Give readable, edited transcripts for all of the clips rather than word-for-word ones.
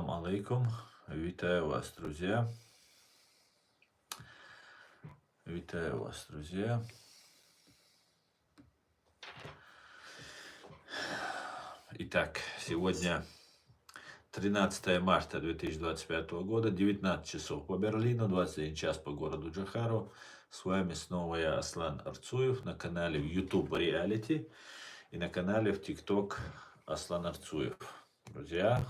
Ассалам алейкум. Витаю вас, друзья. Витаю вас, друзья. Итак, сегодня 13 марта 2025 года, 19 часов по Берлину, 21 час по городу Джохару. С вами снова я, Аслан Арцуев, на канале в YouTube Reality и на канале в TikTok Аслан Арцуев. Друзья,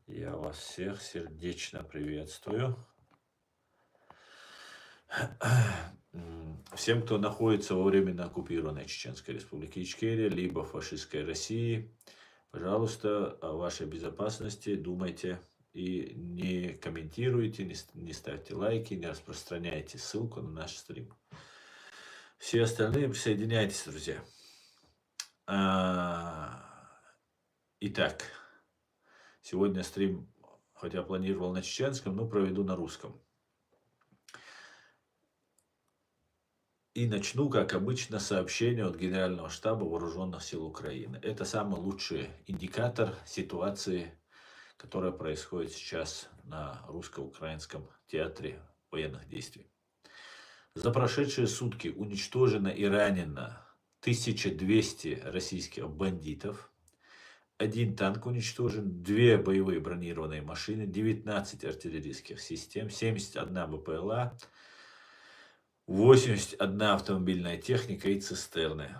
я вас всех сердечно приветствую. Всем, кто находится во временно оккупированной Чеченской Республике Ичкерия, либо фашистской России, пожалуйста, о вашей безопасности думайте и не комментируйте, не ставьте лайки, не распространяйте ссылку на наш стрим. Все остальные присоединяйтесь, друзья. Итак, сегодня стрим, хотя планировал на чеченском, но проведу на русском. И начну, как обычно, сообщение от Генерального штаба Вооруженных сил Украины. Это самый лучший индикатор ситуации, которая происходит сейчас на русско-украинском театре военных действий. За прошедшие сутки уничтожено и ранено 1200 российских бандитов, 1 танк уничтожен, 2 боевые бронированные машины, 19 артиллерийских систем, 71 БПЛА, 81 автомобильная техника и цистерны.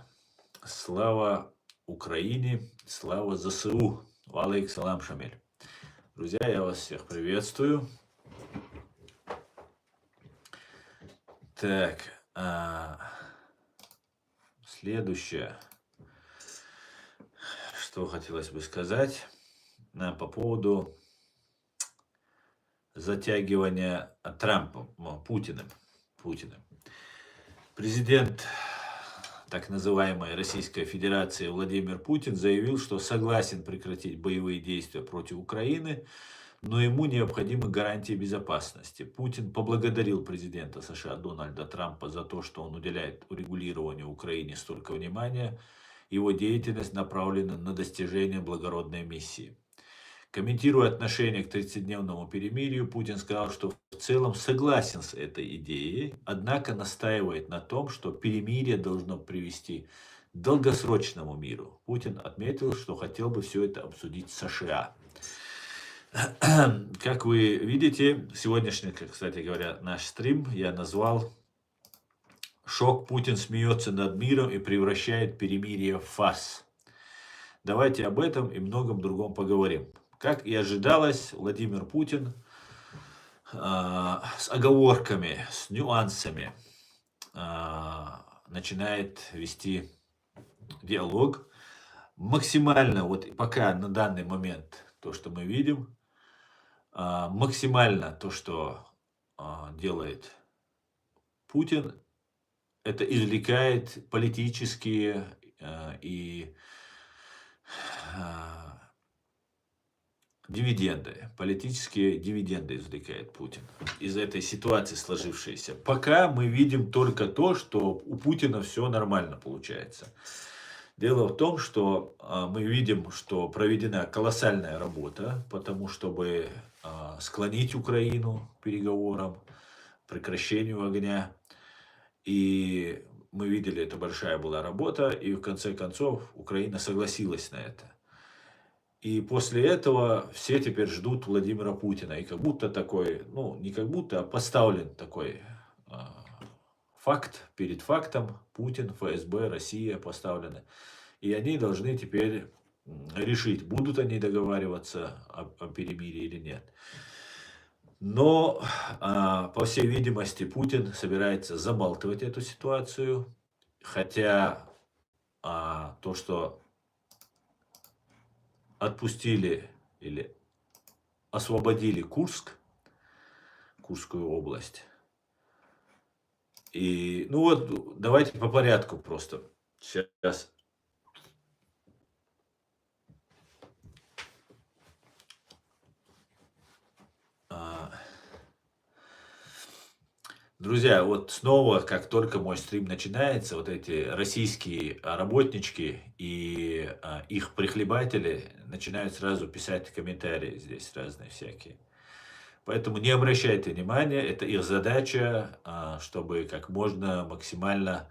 Слава Украине, слава ЗСУ. Валейк салам, Шамиль. Друзья, я вас всех приветствую. Так, следующее, что хотелось бы сказать по поводу затягивания Трампа, Путиным. Президент так называемой Российской Федерации Владимир Путин заявил, что согласен прекратить боевые действия против Украины, но ему необходимы гарантии безопасности. Путин поблагодарил президента США Дональда Трампа за то, что он уделяет урегулированию Украины столько внимания. Его деятельность направлена на достижение благородной миссии. Комментируя отношение к 30-дневному перемирию, Путин сказал, что в целом согласен с этой идеей, однако настаивает на том, что перемирие должно привести к долгосрочному миру. Путин отметил, что хотел бы все это обсудить с США. Как вы видите, сегодняшний, кстати говоря, наш стрим я назвал «Шок. Путин смеется над миром и превращает перемирие в фарс». Давайте об этом и многом другом поговорим. Как и ожидалось, Владимир Путин с оговорками, с нюансами начинает вести диалог. Максимально, вот пока на данный момент, то, что мы видим, максимально то, что делает Путин, это извлекает политические и дивиденды, политические дивиденды извлекает Путин из этой ситуации сложившейся. Пока мы видим только то, что у Путина все нормально получается. Дело в том, что мы видим, что проведена колоссальная работа по тому, чтобы склонить Украину к переговорам, прекращению огня. И мы видели, это большая была работа, и в конце концов Украина согласилась на это. И после этого все теперь ждут Владимира Путина. И как будто такой, ну не как будто, а поставлен такой факт перед фактом. Путин, ФСБ, Россия поставлены. И они должны теперь решить, будут они договариваться о перемирии или нет. Но, по всей видимости, Путин собирается забалтывать эту ситуацию. Хотя то, что отпустили или освободили Курск, Курскую область. И, ну вот, давайте по порядку просто. Сейчас. Друзья, вот снова, как только мой стрим начинается, вот эти российские работнички и их прихлебатели начинают сразу писать комментарии здесь разные всякие. Поэтому не обращайте внимания, это их задача, чтобы как можно максимально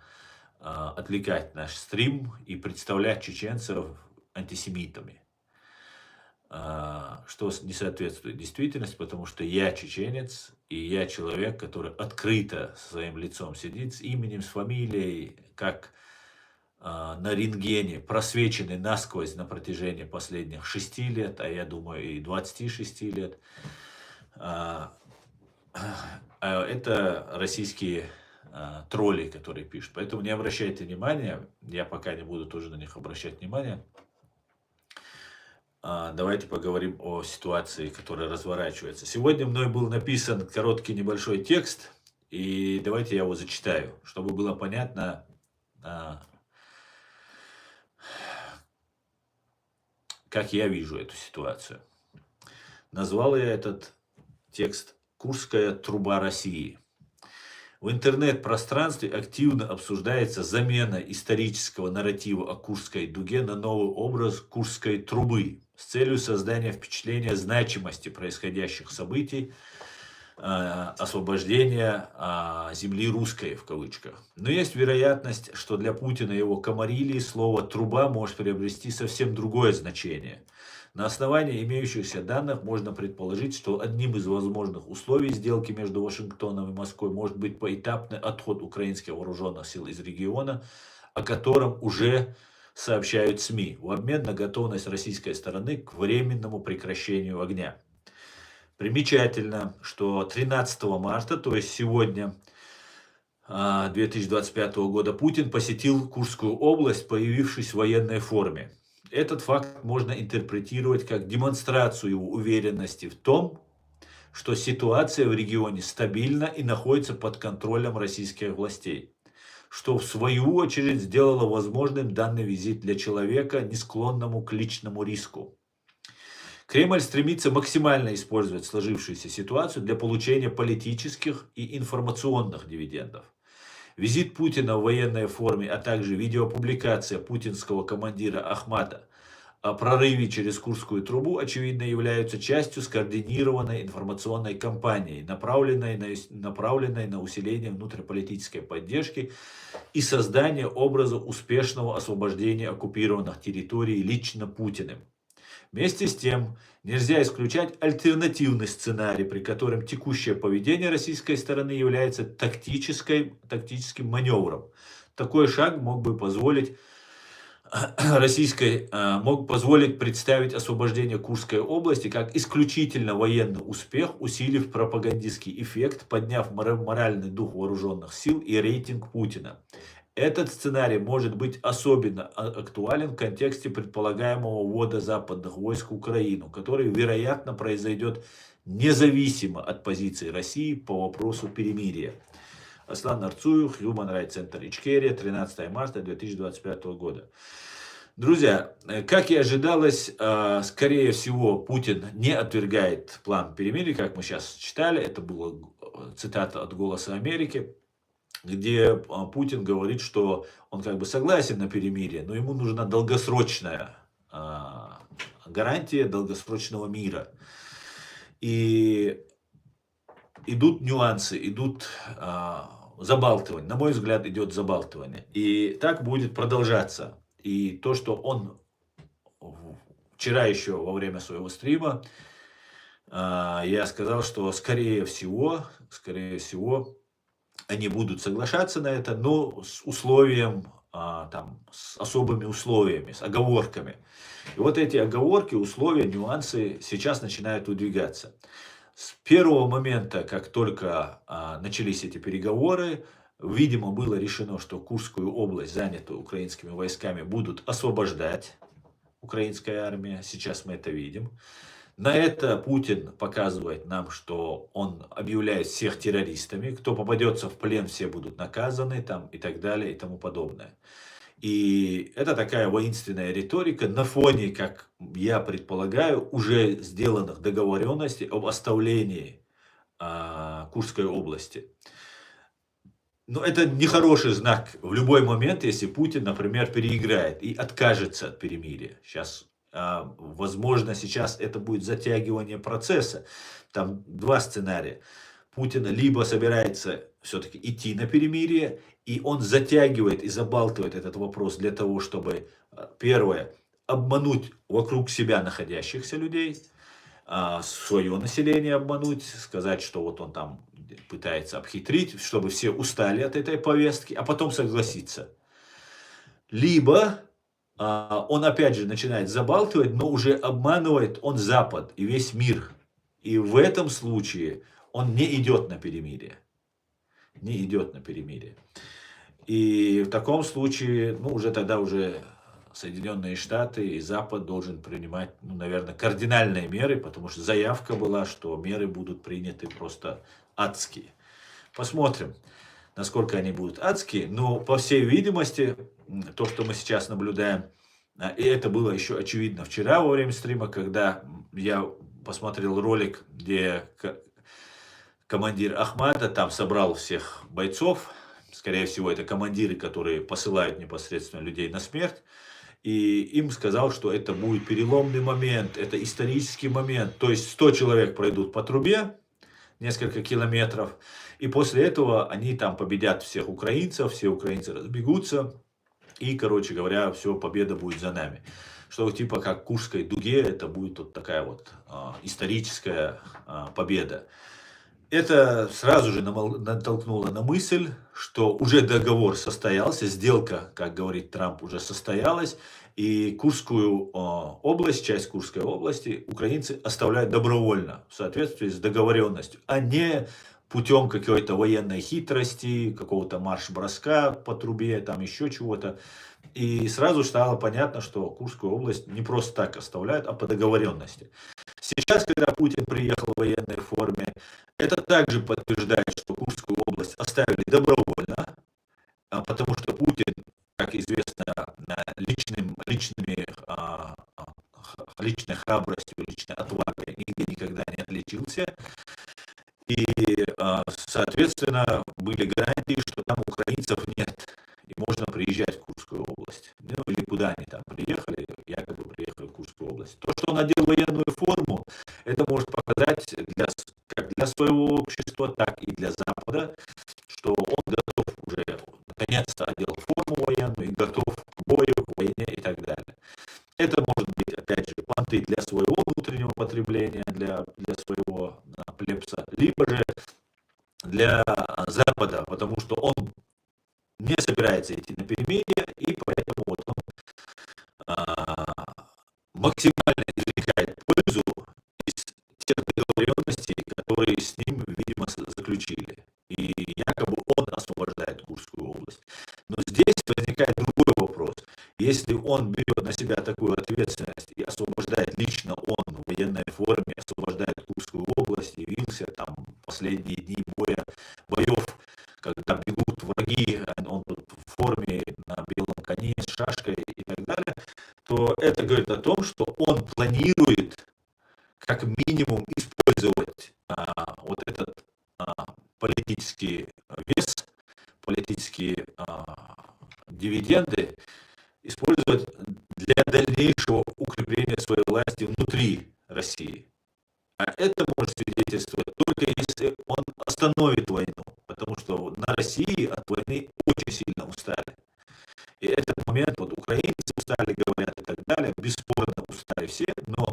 отвлекать наш стрим и представлять чеченцев антисемитами. Что не соответствует действительности, потому что я чеченец, и я человек, который открыто своим лицом сидит, с именем, с фамилией, как на рентгене, просвеченный насквозь на протяжении последних 6 лет, а я думаю и 26 лет. Это российские тролли, которые пишут. Поэтому не обращайте внимания, я пока не буду тоже на них обращать внимание. Давайте поговорим о ситуации, которая разворачивается. Сегодня мной был написан короткий небольшой текст, и давайте я его зачитаю, чтобы было понятно, как я вижу эту ситуацию. Назвал я этот текст «Курская труба России». В интернет-пространстве активно обсуждается замена исторического нарратива о Курской дуге на новый образ Курской трубы с целью создания впечатления значимости происходящих событий, освобождения земли русской в кавычках. Но есть вероятность, что для Путина и его комарилии слово «труба» может приобрести совсем другое значение. На основании имеющихся данных можно предположить, что одним из возможных условий сделки между Вашингтоном и Москвой может быть поэтапный отход украинских вооруженных сил из региона, о котором уже сообщают СМИ, в обмен на готовность российской стороны к временному прекращению огня. Примечательно, что 13 марта, то есть сегодня, 2025 года, Путин посетил Курскую область, появившись в военной форме. Этот факт можно интерпретировать как демонстрацию его уверенности в том, что ситуация в регионе стабильна и находится под контролем российских властей, что в свою очередь сделало возможным данный визит для человека, не склонному к личному риску. Кремль стремится максимально использовать сложившуюся ситуацию для получения политических и информационных дивидендов. Визит Путина в военной форме, а также видеопубликация путинского командира Ахмата о прорыве через Курскую трубу, очевидно, являются частью скоординированной информационной кампании, направленной на усиление внутриполитической поддержки и создание образа успешного освобождения оккупированных территорий лично Путиным. Вместе с тем, нельзя исключать альтернативный сценарий, при котором текущее поведение российской стороны является тактическим маневром. Такой шаг мог позволить представить освобождение Курской области как исключительно военный успех, усилив пропагандистский эффект, подняв моральный дух вооруженных сил и рейтинг Путина. Этот сценарий может быть особенно актуален в контексте предполагаемого ввода западных войск в Украину, который, вероятно, произойдет независимо от позиции России по вопросу перемирия. Аслан Арцуев, Human Rights Center Ичкерия, 13 марта 2025 года. Друзья, как и ожидалось, скорее всего, Путин не отвергает план перемирия, как мы сейчас читали. Это была цитата от «Голоса Америки», где Путин говорит, что он как бы согласен на перемирие, но ему нужна долгосрочная гарантия долгосрочного мира. И идут нюансы, идут забалтывания. На мой взгляд, идет забалтывание. И так будет продолжаться. И то, что он вчера еще во время своего стрима, я сказал, что скорее всего, они будут соглашаться на это, но с условием, с особыми условиями, с оговорками. И вот эти оговорки, условия, нюансы сейчас начинают выдвигаться. С первого момента, как только начались эти переговоры, видимо, было решено, что Курскую область, занятую украинскими войсками, будут освобождать украинская армия. Сейчас мы это видим. На это Путин показывает нам, что он объявляет всех террористами. Кто попадется в плен, все будут наказаны там, и так далее и тому подобное. И это такая воинственная риторика на фоне, как я предполагаю, уже сделанных договоренностей об оставлении Курской области. Но это нехороший знак в любой момент, если Путин, например, переиграет и откажется от перемирия. Сейчас, возможно, сейчас это будет затягивание процесса. Там два сценария. Путин либо собирается все-таки идти на перемирие, и он затягивает и забалтывает этот вопрос для того, чтобы, первое, обмануть вокруг себя находящихся людей, свое население обмануть, сказать, что вот он там пытается обхитрить, чтобы все устали от этой повестки, а потом согласиться. Либо он опять же начинает забалтывать, но уже обманывает он Запад и весь мир. И в этом случае он не идет на перемирие. Не идет на перемирие. И в таком случае, ну, уже тогда уже Соединенные Штаты и Запад должен принимать, ну, наверное, кардинальные меры, потому что заявка была, что меры будут приняты просто адские. Посмотрим, насколько они будут адские. Но, по всей видимости, то, что мы сейчас наблюдаем, и это было еще очевидно вчера во время стрима, когда я посмотрел ролик, где командир Ахмата там собрал всех бойцов. Скорее всего, это командиры, которые посылают непосредственно людей на смерть. И им сказал, что это будет переломный момент, это исторический момент. То есть 100 человек пройдут по трубе, несколько километров. И после этого они там победят всех украинцев, все украинцы разбегутся. И, короче говоря, все, победа будет за нами. Что типа как в Курской дуге, это будет вот такая вот историческая победа. Это сразу же натолкнуло на мысль, что уже договор состоялся, сделка, как говорит Трамп, уже состоялась, и Курскую область, часть Курской области украинцы оставляют добровольно, в соответствии с договоренностью, а не путем какой-то военной хитрости, какого-то марш-броска по трубе, там еще чего-то. И сразу стало понятно, что Курскую область не просто так оставляют, а по договоренности. Сейчас, когда Путин приехал в военной форме, это также подтверждает, что Курскую область оставили добровольно, потому что Путин, как известно, личной храбростью, личной отвагой нигде никогда не отличился. И, соответственно, были гарантии, что там украинцев нет. И можно приезжать в Курскую область. Ну, или куда они там приехали, якобы приехали в Курскую область. То, что он одел военную форму, это может показать как для своего общества, так и для Запада, что он готов уже, наконец-то одел форму военную и готов к бою, к войне и так далее. Это может быть, опять же, понты для своего внутреннего потребления, для своего плебса, либо же для Запада, потому что он не собирается идти на перемирие, и поэтому вот он максимально извлекает пользу из тех договоренностей, которые с ним, видимо, заключили. И якобы он освобождает Курскую область. Но здесь возникает другой вопрос. Если он берет на себя такую ответственность и освобождает лично он в военной форме, освобождает Курскую область, явился там последние дни боев, когда бегут враги, он тут в форме, на белом коне, с шашкой и так далее, то это говорит о том, что он планирует как минимум использовать вот этот политический вес, политические дивиденды, использовать для дальнейшего укрепления своей власти внутри России. А это может свидетельствовать только если он остановит войну, потому что на России от войны очень сильно устали. И этот момент, вот украинцы устали, говорят, и так далее, бесспорно устали все, но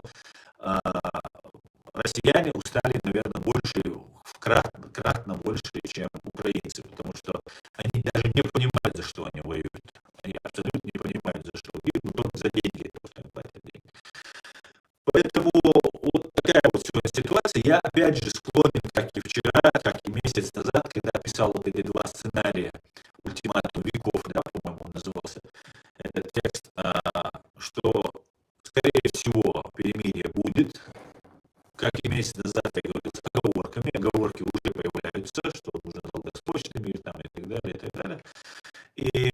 россияне устали, наверное, кратно больше, чем украинцы, потому что они даже не понимают, за что они воюют. Они абсолютно не понимают, за что воюют, но только за деньги, потому что они платят деньги. Поэтому вот такая вот сегодня ситуация. Я опять же склонен, как и вчера, как и месяц назад, когда писал вот эти два сценария, ультиматум веков, да, по-моему, он назывался этот текст, что, скорее всего, перемирие будет, как и месяц назад я говорил, с оговорками. Оговорки уже появляются, что нужно долгосрочный мир там, и так далее, и так далее. И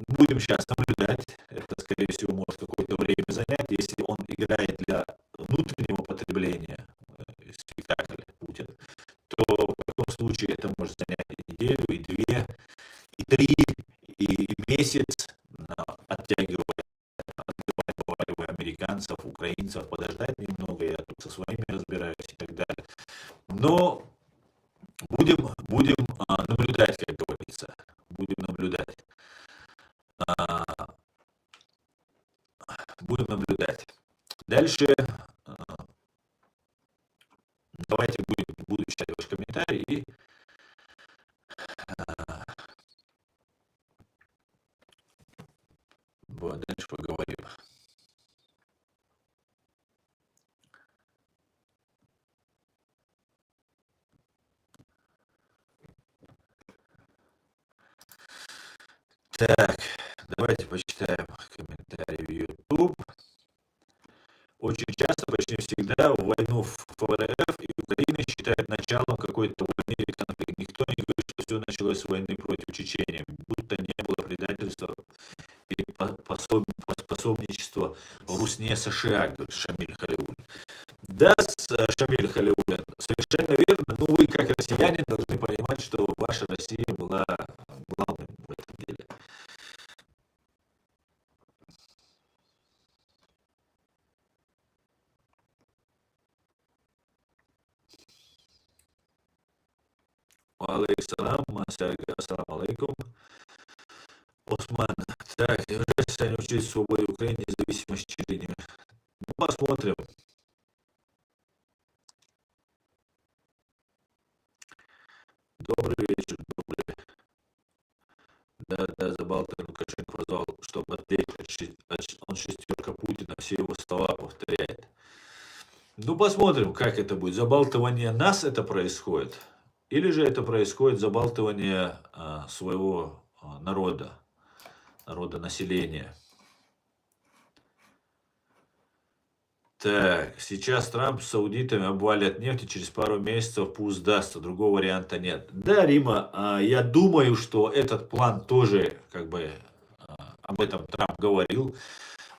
будем сейчас наблюдать. Это, скорее всего, может какое-то время занять. Если он играет для внутреннего потребления, спектакль Путин, то в таком случае это может занять и неделю, и две. так далее. Но будем наблюдать, как говорится. Будем наблюдать. Будем наблюдать. Дальше давайте буду читать ваш комментарий и вот, дальше поговорим. Так, давайте почитаем комментарии в YouTube. Очень часто, почти всегда, войну в ФРФ и Украины считают началом какой-то войны или конфликта. Никто не говорит, что все началось с войны против Чечни, будто не было предательства или пособничества Русне США, говорит Шамиль Халиуллин. Да, Шамиль Халиуллин, совершенно верно. Но вы, как россияне, должны понимать, что ваша Россия была главным в этом деле. Алейкум, ассаламу алейкум. Осман. Так, является они учить свободе Украины, независимости Чечни. Ну, посмотрим. Добрый вечер, добрый. Да, Забалтин Лукашенко назвал, чтобы отвлечь, он шестерка Путина, все его слова повторяет. Ну, посмотрим, как это будет. Забалтывание нас это происходит, или же это происходит забалтывание своего народа, населения. Так, сейчас Трамп с саудитами обвалят нефть, и через пару месяцев пусть сдастся, другого варианта нет. Да, Рима, я думаю, что этот план тоже, как бы, об этом Трамп говорил.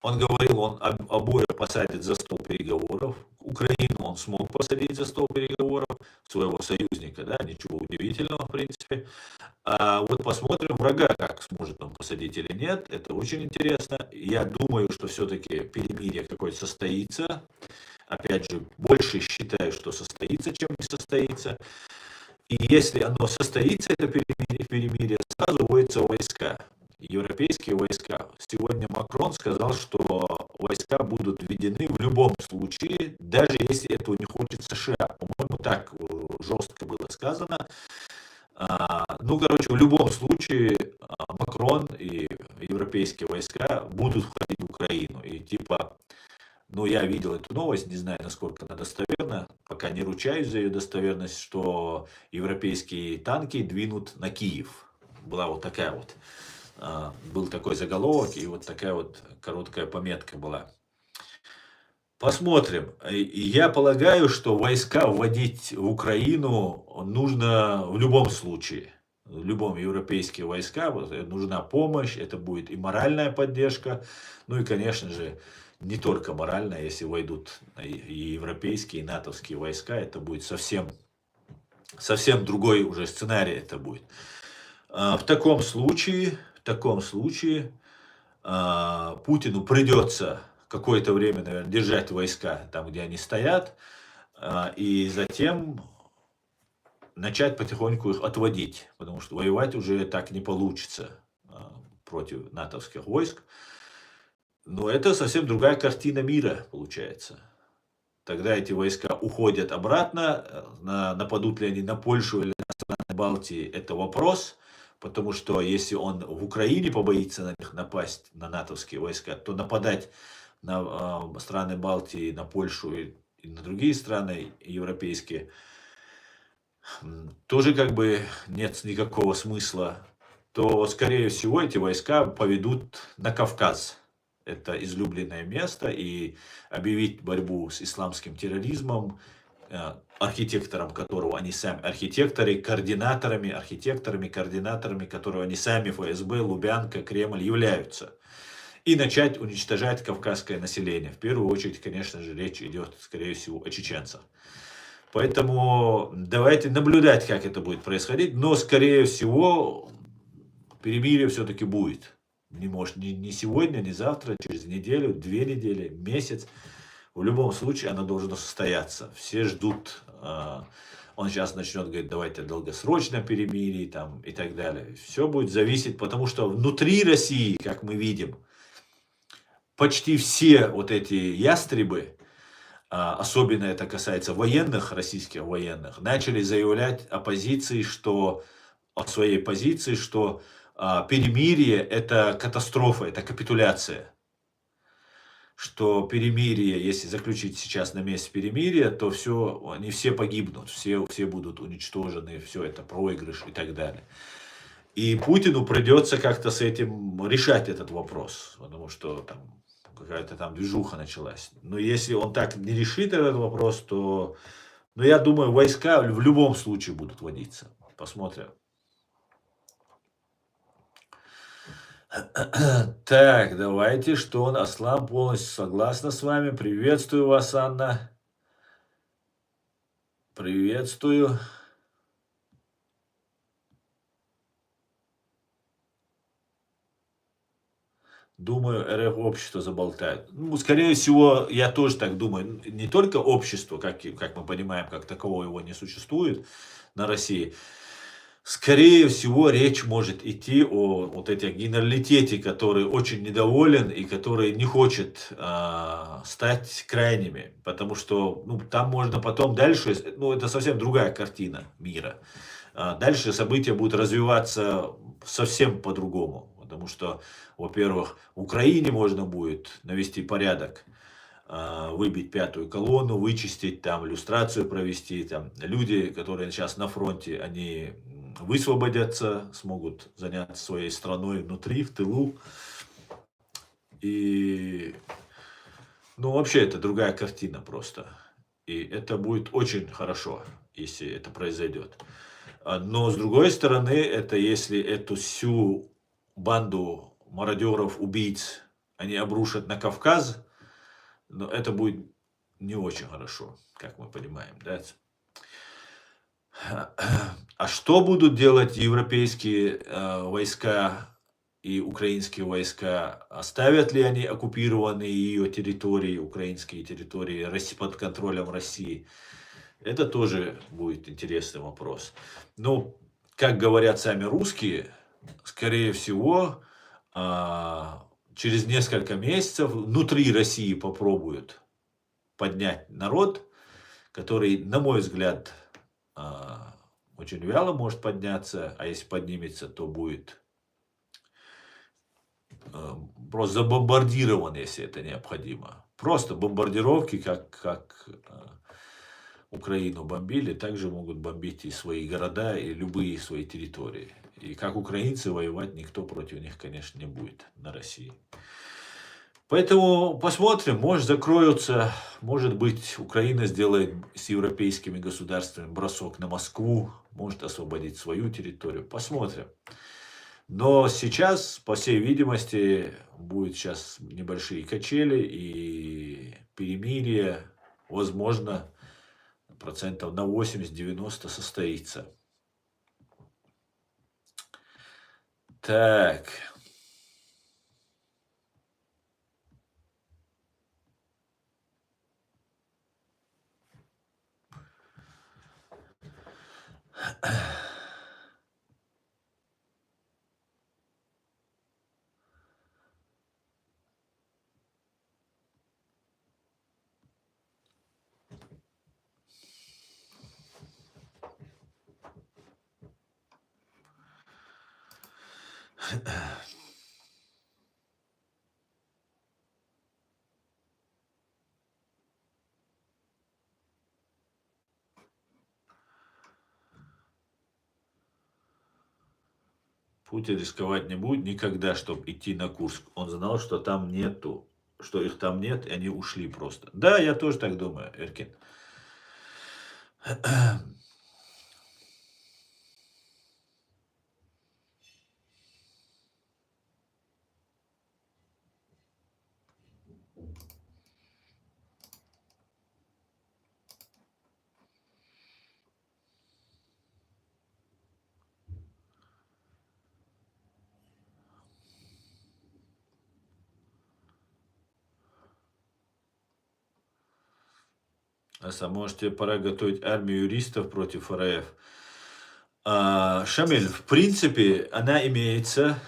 Он говорил, он обоих посадит за стол переговоров. Украину он смог посадить за стол переговоров, своего союзника, да, ничего удивительного, в принципе. А вот посмотрим врага, как сможет он посадить или нет. Это очень интересно. Я думаю, что все-таки перемирие какое-то состоится. Опять же, больше считаю, что состоится, чем не состоится. И если оно состоится, это перемирие, сразу вводятся войска. Европейские войска. Сегодня Макрон сказал, что войска будут введены в любом случае, даже если этого не хочет США. По-моему, так жестко было сказано. Ну, короче, в любом случае Макрон и европейские войска будут входить в Украину. И типа, ну, я видел эту новость, не знаю, насколько она достоверна, пока не ручаюсь за ее достоверность, что европейские танки двинут на Киев. Была вот такая вот, был такой заголовок, и вот такая вот короткая пометка была. Посмотрим. Я полагаю, что войска вводить в Украину нужно в любом случае. В любом европейские войска нужна помощь, это будет и моральная поддержка, ну и, конечно же, не только моральная, если войдут и европейские, и натовские войска, это будет совсем другой уже сценарий это будет. В таком случае Путину придется какое-то время, наверное, держать войска там, где они стоят, и затем начать потихоньку их отводить, потому что воевать уже так не получится против натовских войск. Но это совсем другая картина мира получается. Тогда эти войска уходят обратно, нападут ли они на Польшу или на страны Балтии, это вопрос. Потому что если он в Украине побоится на них напасть, на натовские войска, то нападать на страны Балтии, на Польшу и на другие страны европейские тоже как бы нет никакого смысла. То, скорее всего, эти войска поведут на Кавказ. Это излюбленное место, и объявить борьбу с исламским терроризмом, архитектором которого они сами, координаторами, которого они сами, ФСБ, Лубянка, Кремль являются. И начать уничтожать кавказское население. В первую очередь, конечно же, речь идет, скорее всего, о чеченцах. Поэтому давайте наблюдать, как это будет происходить. Но, скорее всего, перемирие все-таки будет. Не сегодня, не завтра, через неделю, 2 недели, месяц. в любом случае оно должно состояться. Все ждут, он сейчас начнет говорить, давайте долгосрочно перемирие там, и так далее. Все будет зависеть, потому что внутри России, как мы видим, почти все вот эти ястребы, особенно это касается военных, российских военных, начали заявлять о своей позиции, что перемирие это катастрофа, это капитуляция. Что перемирие, если заключить сейчас на месте перемирия, то все, они все погибнут, все будут уничтожены, все это проигрыш и так далее. И Путину придется как-то с этим решать этот вопрос, потому что там какая-то там движуха началась. Но если он так не решит этот вопрос, то, ну, я думаю, войска в любом случае будут вводиться. Посмотрим. Так, давайте, что Аслан полностью согласна с вами. Приветствую вас, Анна. Приветствую. Думаю, РФ общество заболтает. Ну, скорее всего, я тоже так думаю. Не только общество, как мы понимаем, как такового его не существует на России. Скорее всего, речь может идти о вот этих генералитете, который очень недоволен и который не хочет стать крайними. Потому что ну, там можно потом дальше, ну это совсем другая картина мира. Дальше события будут развиваться совсем по-другому. Потому что, во-первых, в Украине можно будет навести порядок, выбить пятую колонну, вычистить, там, люстрацию провести. Там, люди, которые сейчас на фронте, они высвободятся, смогут заняться своей страной внутри, в тылу. И, ну, вообще, это другая картина просто. И это будет очень хорошо, если это произойдет. Но, с другой стороны, это если эту всю банду мародеров, убийц, они обрушат на Кавказ, но это будет не очень хорошо, как мы понимаем, да? А что будут делать европейские войска и украинские войска? Оставят ли они оккупированные ее территории, украинские территории, под контролем России? Это тоже будет интересный вопрос. Но, как говорят сами русские, скорее всего, через несколько месяцев внутри России попробуют поднять народ, который, на мой взгляд, очень вяло может подняться, а если поднимется, то будет просто забомбардирован, если это необходимо. Просто бомбардировки, как Украину бомбили, также могут бомбить и свои города, и любые свои территории. И как украинцы воевать никто против них, конечно, не будет на России. Поэтому посмотрим, может закроются, может быть Украина сделает с европейскими государствами бросок на Москву, может освободить свою территорию, посмотрим. Но сейчас, по всей видимости, будут сейчас небольшие качели и перемирие, возможно, процентов на 80-90 состоится. Так. Путин рисковать не будет никогда, чтобы идти на Курск. Он знал, что там нету, что их там нет, и они ушли просто. Да, я тоже так думаю, Эркин. Может, тебе пора готовить армию юристов против РФ? Шамиль, в принципе, она имеется.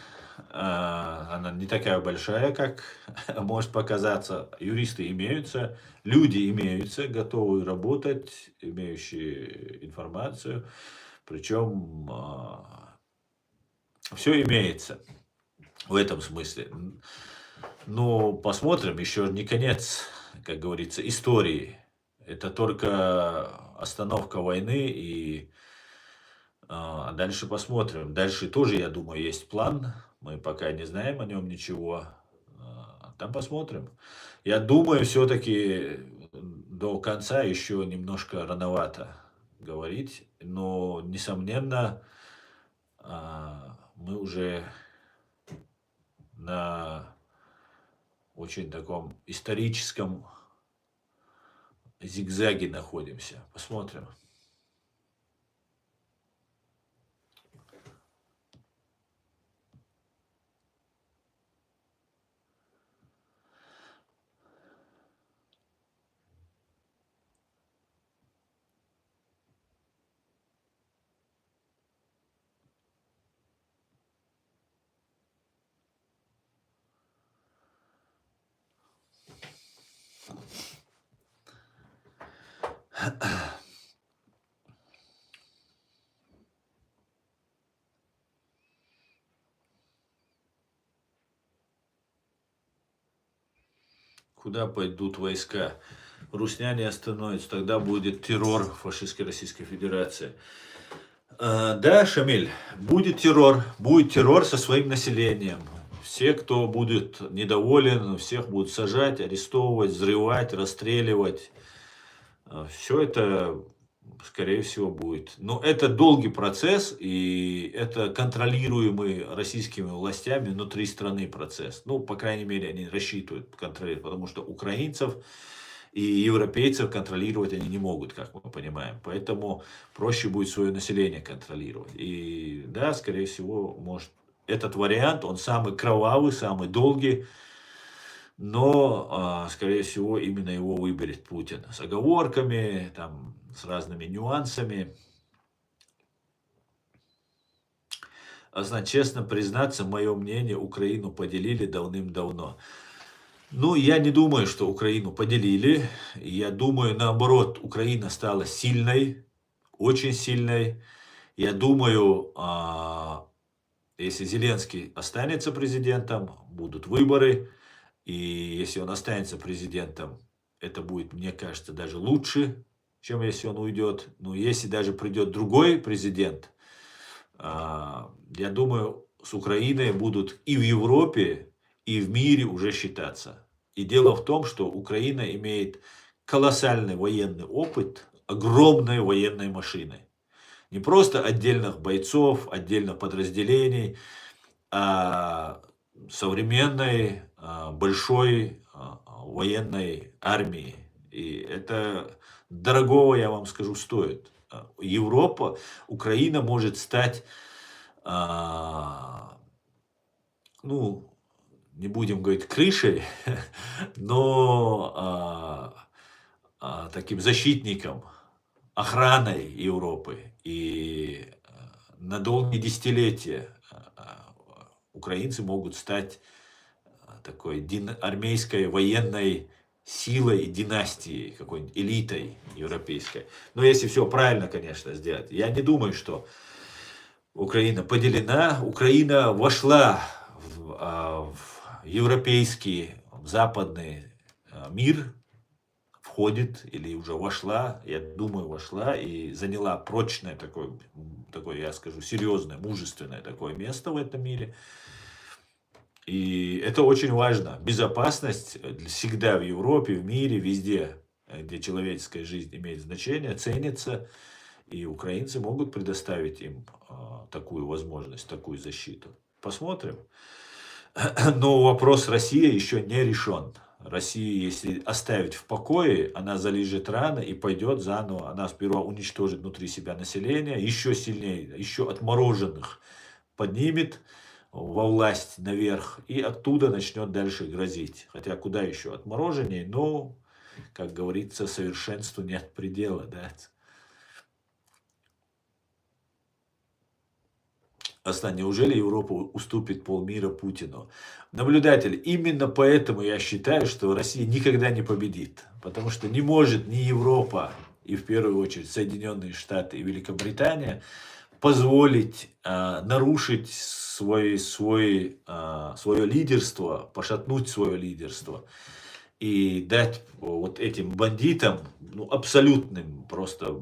Она не такая большая, как может показаться. Юристы имеются, люди имеются, готовые работать, имеющие информацию. Причем все имеется в этом смысле. Но посмотрим, еще не конец, как говорится, истории. Это только остановка войны, и дальше посмотрим. Дальше тоже, я думаю, есть план. Мы пока не знаем о нем ничего. Там посмотрим. Я думаю, все-таки до конца еще немножко рановато говорить. Но, несомненно, мы уже на очень таком историческом зигзаге находимся. Посмотрим. Куда пойдут войска? Русня не остановится, тогда будет террор фашистской Российской Федерации. Да, Шамиль, будет террор со своим населением. Все, кто будет недоволен, всех будут сажать, арестовывать, взрывать, расстреливать. Все это, скорее всего, будет. Но это долгий процесс, и это контролируемый российскими властями внутри страны процесс. Ну, по крайней мере, они рассчитывают контролировать, потому что украинцев и европейцев контролировать они не могут, как мы понимаем. Поэтому проще будет свое население контролировать. И да, скорее всего, может, этот вариант, он самый кровавый, самый долгий, но, скорее всего, именно его выберет Путин. С оговорками, там, с разными нюансами. Значит, честно признаться, мое мнение, Украину поделили давным-давно. Ну, я не думаю, что Украину поделили. Я думаю, наоборот, Украина стала сильной, очень сильной. Я думаю, если Зеленский останется президентом, будут выборы. И если он останется президентом, это будет, мне кажется, даже лучше, чем если он уйдет. Но если даже придет другой президент, я думаю, с Украиной будут и в Европе, и в мире уже считаться. И дело в том, что Украина имеет колоссальный военный опыт, огромной военной машины. Не просто отдельных бойцов, отдельных подразделений, а современной большой военной армии. И это дорогого, я вам скажу, стоит. Европа, Украина может стать, ну, не будем говорить крышей, но таким защитником, охраной Европы. И на долгие десятилетия украинцы могут стать такой армейской военной силой, династией, какой-нибудь элитой европейской. Но если все правильно, конечно, сделать. Я не думаю, что Украина поделена. Украина вошла в европейский, в западный мир, входит или уже вошла, я думаю, вошла и заняла прочное такое, я скажу, серьезное, мужественное такое место в этом мире. И это очень важно. Безопасность всегда в Европе, в мире, везде, где человеческая жизнь имеет значение, ценится. И украинцы могут предоставить им такую возможность, такую защиту. Посмотрим. Но вопрос России еще не решен. Россию, если оставить в покое, она залежит рано и пойдет заново. Она сперва уничтожит внутри себя население, еще сильнее, еще отмороженных поднимет во власть наверх и оттуда начнет дальше грозить. Хотя куда еще отмороженней, но как говорится, совершенству нет предела, да. Неужели Европа уступит полмира Путину? Наблюдатель, именно поэтому я считаю, что Россия никогда не победит. Потому что не может ни Европа, и в первую очередь Соединенные Штаты и Великобритания позволить нарушить свое лидерство, пошатнуть свое лидерство и дать вот этим бандитам, ну, абсолютным просто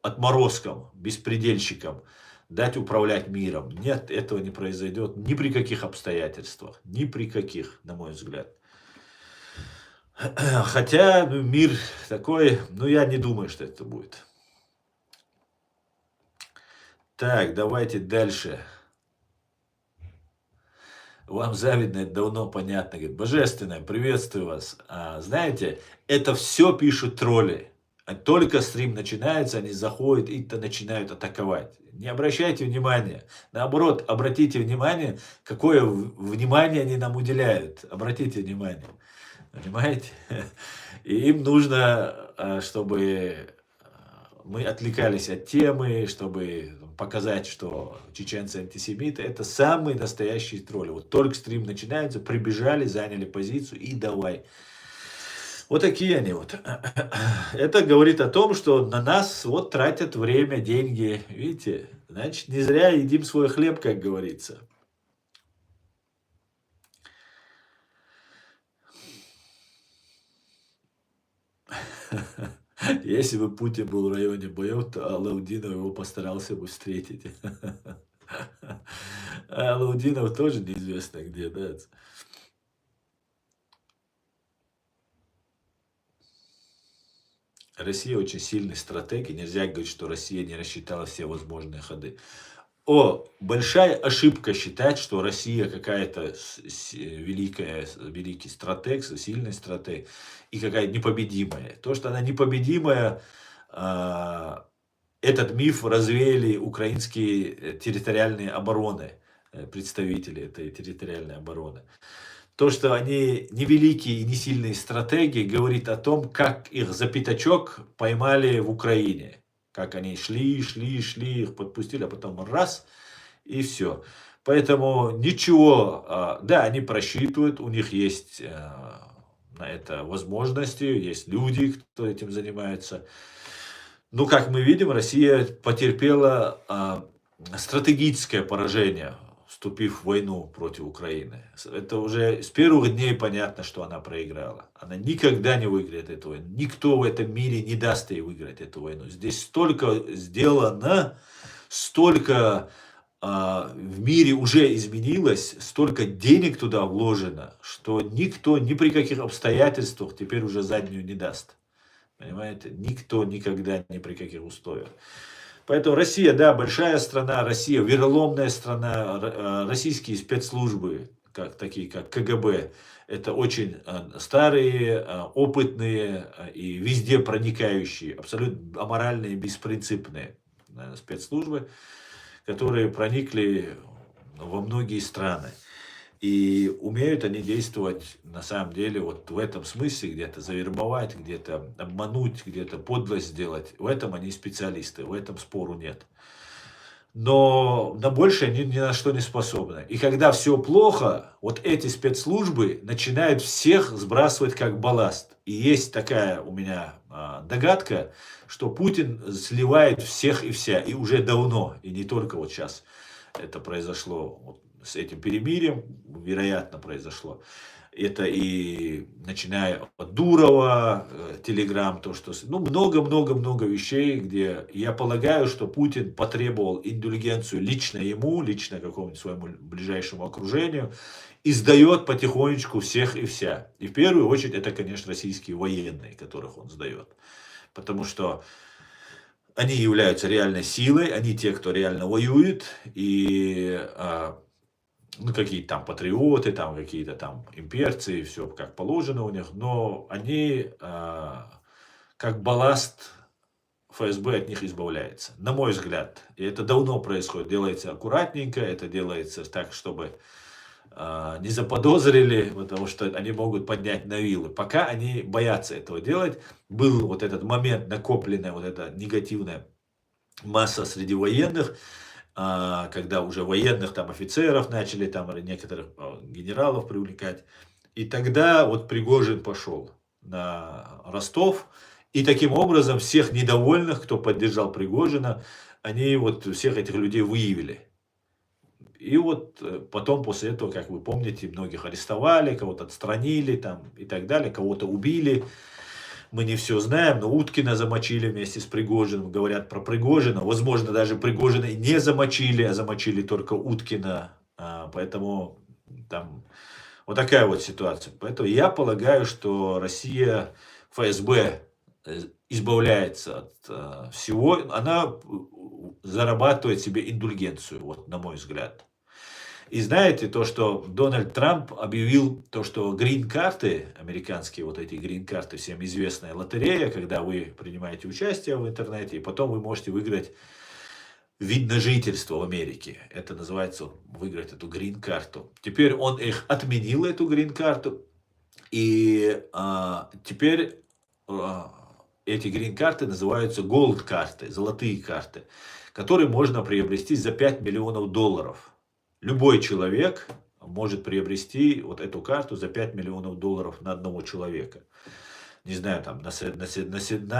отморозкам, беспредельщикам, дать управлять миром. Нет, этого не произойдет ни при каких обстоятельствах, ни при каких, на мой взгляд. Хотя мир такой, но я не думаю, что это будет. Так, давайте дальше. Вам завидно, это давно понятно. Говорит, божественное, приветствую вас. Знаете, это все пишут тролли. Только стрим начинается, они заходят и начинают атаковать. Не обращайте внимания. Наоборот, обратите внимание, какое внимание они нам уделяют. Обратите внимание. Понимаете? И им нужно, чтобы мы отвлекались от темы, чтобы показать, что чеченцы антисемиты. Это самые настоящие тролли. Вот только стрим начинается, прибежали, заняли позицию и давай. Вот такие они вот. Это говорит о том, что на нас вот тратят время, деньги. Видите? Значит, не зря едим свой хлеб, как говорится. Если бы Путин был в районе боев, то Алаудинов его постарался бы встретить. А Алаудинов тоже неизвестно где, да. Россия очень сильный стратег, и нельзя говорить, что Россия не рассчитала все возможные ходы. Большая ошибка считать, что Россия какая-то великий стратег, сильный стратег и какая-то непобедимая. То, что она непобедимая, этот миф развеяли украинские территориальные обороны, представители этой территориальной обороны. То, что они невеликие и не сильные стратеги, говорит о том, как их за пятачок поймали в Украине. Как они шли, их подпустили, а потом раз, и все. Поэтому ничего, да, они просчитывают, у них есть на это возможности, есть люди, кто этим занимается. Но, как мы видим, Россия потерпела стратегическое поражение, вступив в войну против Украины. Это уже с первых дней понятно, что она проиграла. Она никогда не выиграет эту войну. Никто в этом мире не даст ей выиграть эту войну. Здесь столько сделано, столько в мире уже изменилось, столько денег туда вложено, что никто ни при каких обстоятельствах теперь уже заднюю не даст. Понимаете? Никто никогда, ни при каких условиях. Поэтому Россия, да, большая страна, Россия вероломная страна, российские спецслужбы, такие как КГБ, это очень старые, опытные и везде проникающие, абсолютно аморальные, беспринципные спецслужбы, которые проникли во многие страны. И умеют они действовать, на самом деле, вот в этом смысле, где-то завербовать, где-то обмануть, где-то подлость сделать. В этом они специалисты, в этом спору нет. Но на большее они ни на что не способны. И когда все плохо, вот эти спецслужбы начинают всех сбрасывать как балласт. И есть такая у меня догадка, что Путин сливает всех и вся. И уже давно, и не только вот сейчас это произошло. Вот с этим перемирием, вероятно, произошло. Это и начиная от Дурова, Телеграм, то, что... Ну, много-много-много вещей, где я полагаю, что Путин потребовал индульгенцию лично ему, лично какому-нибудь своему ближайшему окружению, и сдает потихонечку всех и вся. И в первую очередь это, конечно, российские военные, которых он сдает. Потому что они являются реальной силой, они те, кто реально воюет, и... ну, какие-то там патриоты, там какие-то там имперцы, все как положено у них, но они как балласт, ФСБ от них избавляется, на мой взгляд. И это давно происходит, делается аккуратненько, это делается так, чтобы не заподозрили, потому что они могут поднять на вилы. Пока они боятся этого делать. Был вот этот момент, накопленная вот эта негативная масса среди военных, когда уже военных там офицеров начали, там или некоторых генералов привлекать. И тогда вот Пригожин пошел на Ростов, и таким образом всех недовольных, кто поддержал Пригожина, они вот всех этих людей выявили. И вот потом после этого, как вы помните, многих арестовали, кого-то отстранили там и так далее, кого-то убили. Мы не все знаем, но Уткина замочили вместе с Пригожиным, говорят про Пригожина. Возможно, даже Пригожина и не замочили, а замочили только Уткина. Поэтому там вот такая вот ситуация. Поэтому я полагаю, что Россия, ФСБ избавляется от всего. Она зарабатывает себе индульгенцию, вот на мой взгляд. И знаете, то, что Дональд Трамп объявил, то, что грин-карты, американские вот эти грин-карты, всем известная лотерея, когда вы принимаете участие в интернете, и потом вы можете выиграть вид на жительство в Америке. Это называется выиграть эту грин-карту. Теперь он их отменил, эту грин-карту, и теперь эти грин-карты называются голд-карты, золотые карты, которые можно приобрести за $5 миллионов. Любой человек может приобрести вот эту карту за $5 миллионов на одного человека. Не знаю, там на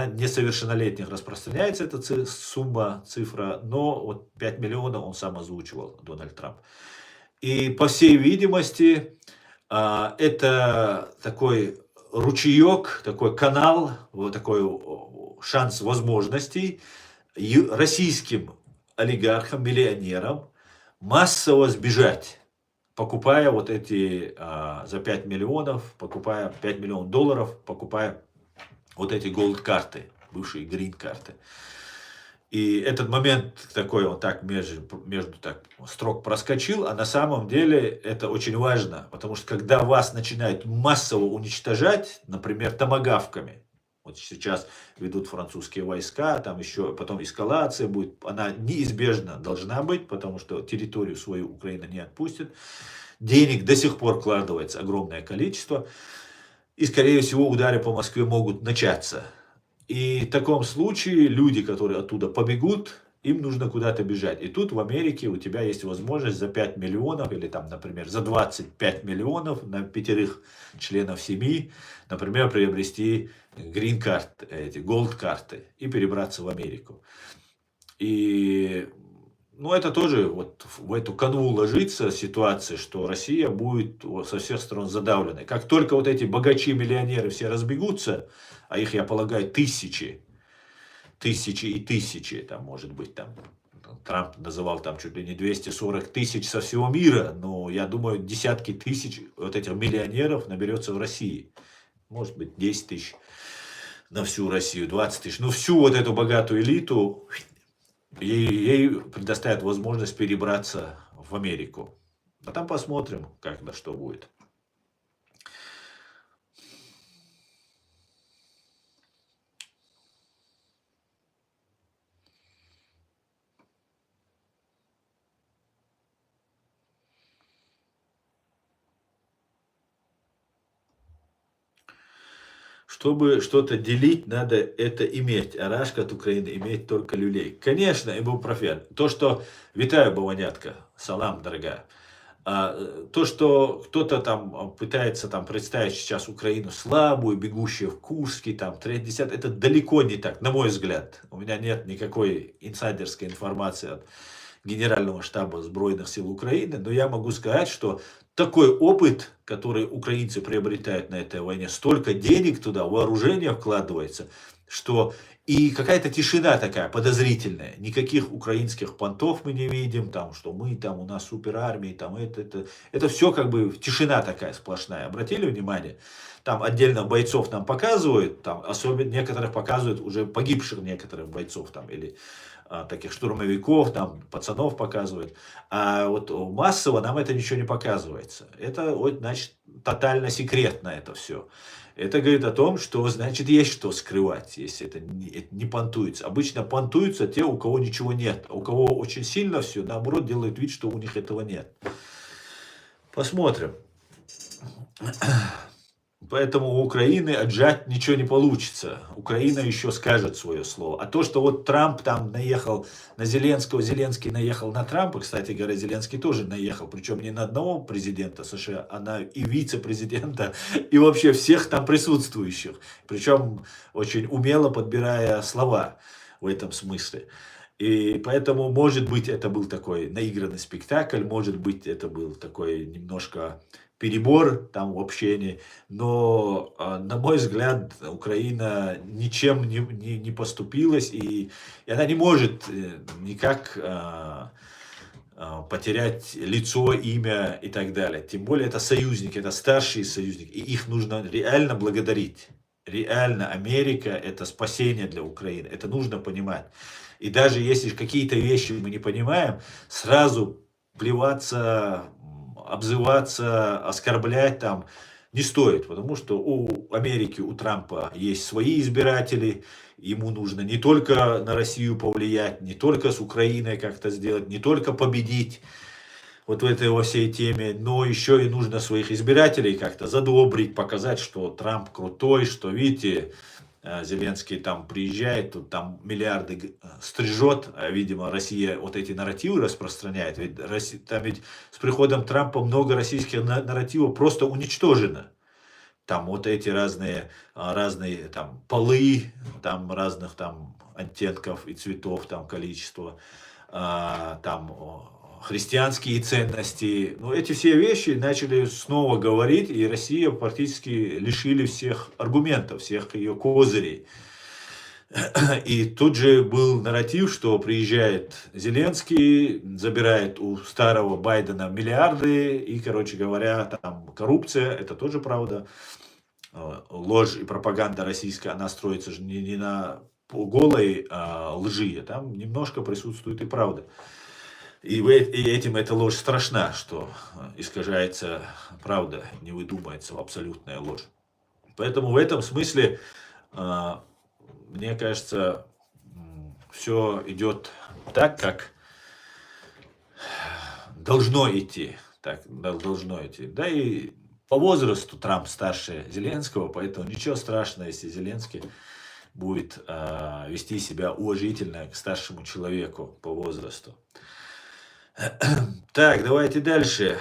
несовершеннолетних распространяется эта сумма, цифра, но вот 5 миллионов он сам озвучивал, Дональд Трамп. И по всей видимости, это такой ручеек, такой канал, вот такой шанс возможностей российским олигархам, миллионерам массово сбежать, покупая вот эти за 5 миллионов, покупая $5 миллионов, покупая вот эти голд-карты, бывшие грин-карты. И этот момент такой, он так между так строк проскочил, а на самом деле это очень важно, потому что когда вас начинают массово уничтожать, например, томагавками, вот сейчас ведут французские войска, там еще потом эскалация будет, она неизбежно должна быть, потому что территорию свою Украина не отпустит. Денег до сих пор вкладывается огромное количество, и скорее всего удары по Москве могут начаться. И в таком случае люди, которые оттуда побегут, им нужно куда-то бежать. И тут в Америке у тебя есть возможность за 5 миллионов или там, например, за 25 миллионов на 5 членов семьи, например, приобрести грин-карты, эти голд-карты и перебраться в Америку. И ну, это тоже вот в эту канву ложится ситуация, что Россия будет со всех сторон задавлена. Как только вот эти богачи-миллионеры все разбегутся, а их, я полагаю, тысячи и тысячи, там, может быть, там, Трамп называл там чуть ли не 240 тысяч со всего мира, но я думаю, десятки тысяч вот этих миллионеров наберется в России. Может быть, 10 тысяч на всю Россию, 20 тысяч. Ну, всю вот эту богатую элиту ей предоставят возможность перебраться в Америку. А там посмотрим, как да что будет. Чтобы что-то делить, надо это иметь. А Рашка от Украины имеет только люлей. Конечно, ибупрофен. То, что... Витаю, Бавонятка. Салам, дорогая. То, что кто-то там пытается там представить сейчас Украину слабую, бегущую в Курске, там, 3-10, это далеко не так, на мой взгляд. У меня нет никакой инсайдерской информации от Генерального штаба Сбройных сил Украины, но я могу сказать, что такой опыт, который украинцы приобретают на этой войне, столько денег туда, вооружение вкладывается, что и какая-то тишина такая подозрительная. Никаких украинских понтов мы не видим, там, что мы, там, у нас суперармии, там, это все как бы тишина такая сплошная. Обратили внимание? Там отдельно бойцов нам показывают, там, особенно некоторых показывают уже погибших некоторых бойцов, там, или таких штурмовиков, там, пацанов показывают. А вот массово нам это ничего не показывается. Это, вот, значит, тотально секретно это все. Это говорит о том, что, значит, есть что скрывать, если это не понтуется. Обычно понтуются те, у кого ничего нет. А у кого очень сильно все, наоборот, делают вид, что у них этого нет. Посмотрим. Поэтому у Украины отжать ничего не получится. Украина еще скажет свое слово. А то, что вот Трамп там наехал на Зеленского, Зеленский наехал на Трампа, кстати говоря, Зеленский тоже наехал, причем не на одного президента США, а на и вице-президента, и вообще всех там присутствующих. Причем очень умело подбирая слова в этом смысле. И поэтому, может быть, это был такой наигранный спектакль, может быть, это был такой немножко перебор там в общении, но, на мой взгляд, Украина ничем не поступилась, и она не может никак потерять лицо, имя и так далее. Тем более это союзники, это старшие союзники, и их нужно реально благодарить. Реально Америка — это спасение для Украины, это нужно понимать. И даже если какие-то вещи мы не понимаем, сразу плеваться, обзываться, оскорблять там не стоит, потому что у Америки, у Трампа есть свои избиратели, ему нужно не только на Россию повлиять, не только с Украиной как-то сделать, не только победить вот в этой во всей теме, но еще и нужно своих избирателей как-то задобрить, показать, что Трамп крутой, что, видите, Зеленский там приезжает, тут там миллиарды стрижет, а, видимо, Россия вот эти нарративы распространяет. Ведь там ведь с приходом Трампа много российских нарративов просто уничтожено. Там вот эти разные там полы, там разных там оттенков и цветов, там количество, там христианские ценности. Но эти все вещи начали снова говорить, и Россия практически лишили всех аргументов, всех ее козырей. И тут же был нарратив, что приезжает Зеленский, забирает у старого Байдена миллиарды, и, короче говоря, там коррупция, это тоже правда. Ложь и пропаганда российская, она строится же не на голой лжи, а там немножко присутствует и правда. И этим эта ложь страшна, что искажается правда, не выдумается абсолютная ложь. Поэтому в этом смысле, мне кажется, все идет так, как должно идти. Так должно идти. Да и по возрасту Трамп старше Зеленского, поэтому ничего страшного, если Зеленский будет вести себя уважительно к старшему человеку по возрасту. Так, давайте дальше.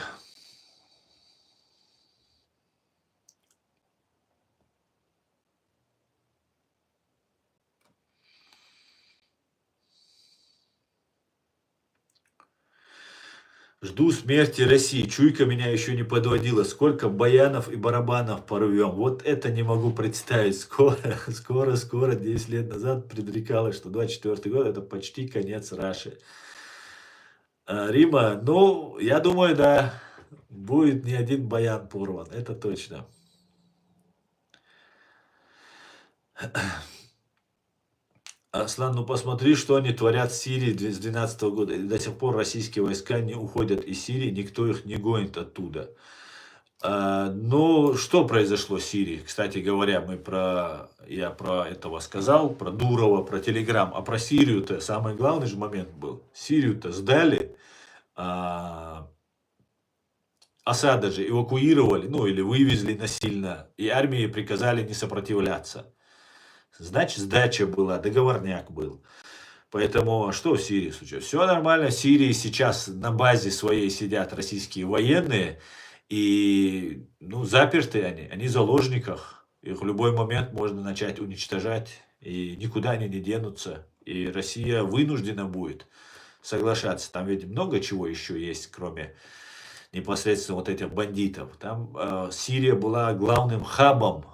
Жду смерти России. Чуйка меня еще не подводила. Сколько баянов и барабанов порвем. Вот это не могу представить. Скоро, 10 лет назад предрекалось, что 24 год — это почти конец Раши. Рима, ну, я думаю, да, будет не один баян порван, это точно. Аслан, ну посмотри, что они творят в Сирии с 2012 года. И до сих пор российские войска не уходят из Сирии, никто их не гонит оттуда. Ну, что произошло в Сирии? Кстати говоря, я про этого сказал, про Дурова, про Телеграм, а про Сирию-то самый главный же момент был. Сирию-то сдали, Асада же эвакуировали, ну или вывезли насильно, и армии приказали не сопротивляться. Значит, сдача была, договорняк был. Поэтому что в Сирии случилось? Все нормально. В Сирии сейчас на базе своей сидят российские военные, и ну, заперты они в заложниках. Их в любой момент можно начать уничтожать, и никуда они не денутся. И Россия вынуждена будет соглашаться. Там ведь много чего еще есть, кроме непосредственно вот этих бандитов. Там Сирия была главным хабом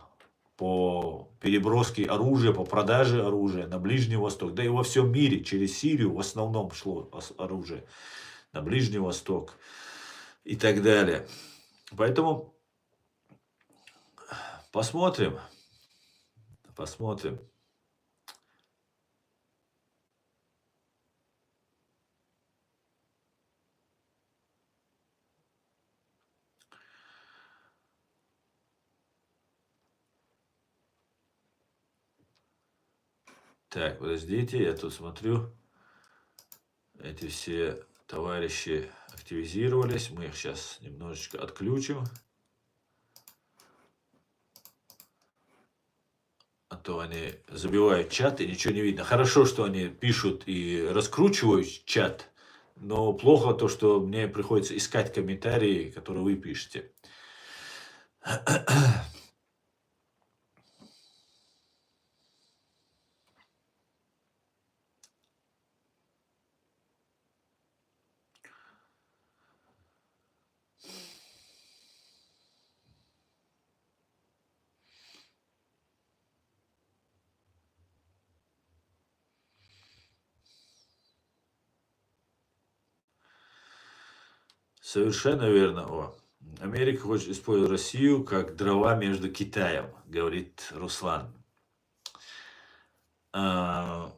по переброске оружия, по продаже оружия на Ближний Восток, да и во всем мире. Через Сирию в основном шло оружие на Ближний Восток и так далее. Поэтому посмотрим. Так, подождите, я тут смотрю. Эти все Товарищи активизировались. Мы их сейчас немножечко отключим. А то они забивают чат и ничего не видно. Хорошо, что они пишут и раскручивают чат, но плохо то, что мне приходится искать комментарии, которые вы пишете. Совершенно верно. Америка хочет использовать Россию как дрова между Китаем, говорит Руслан. Я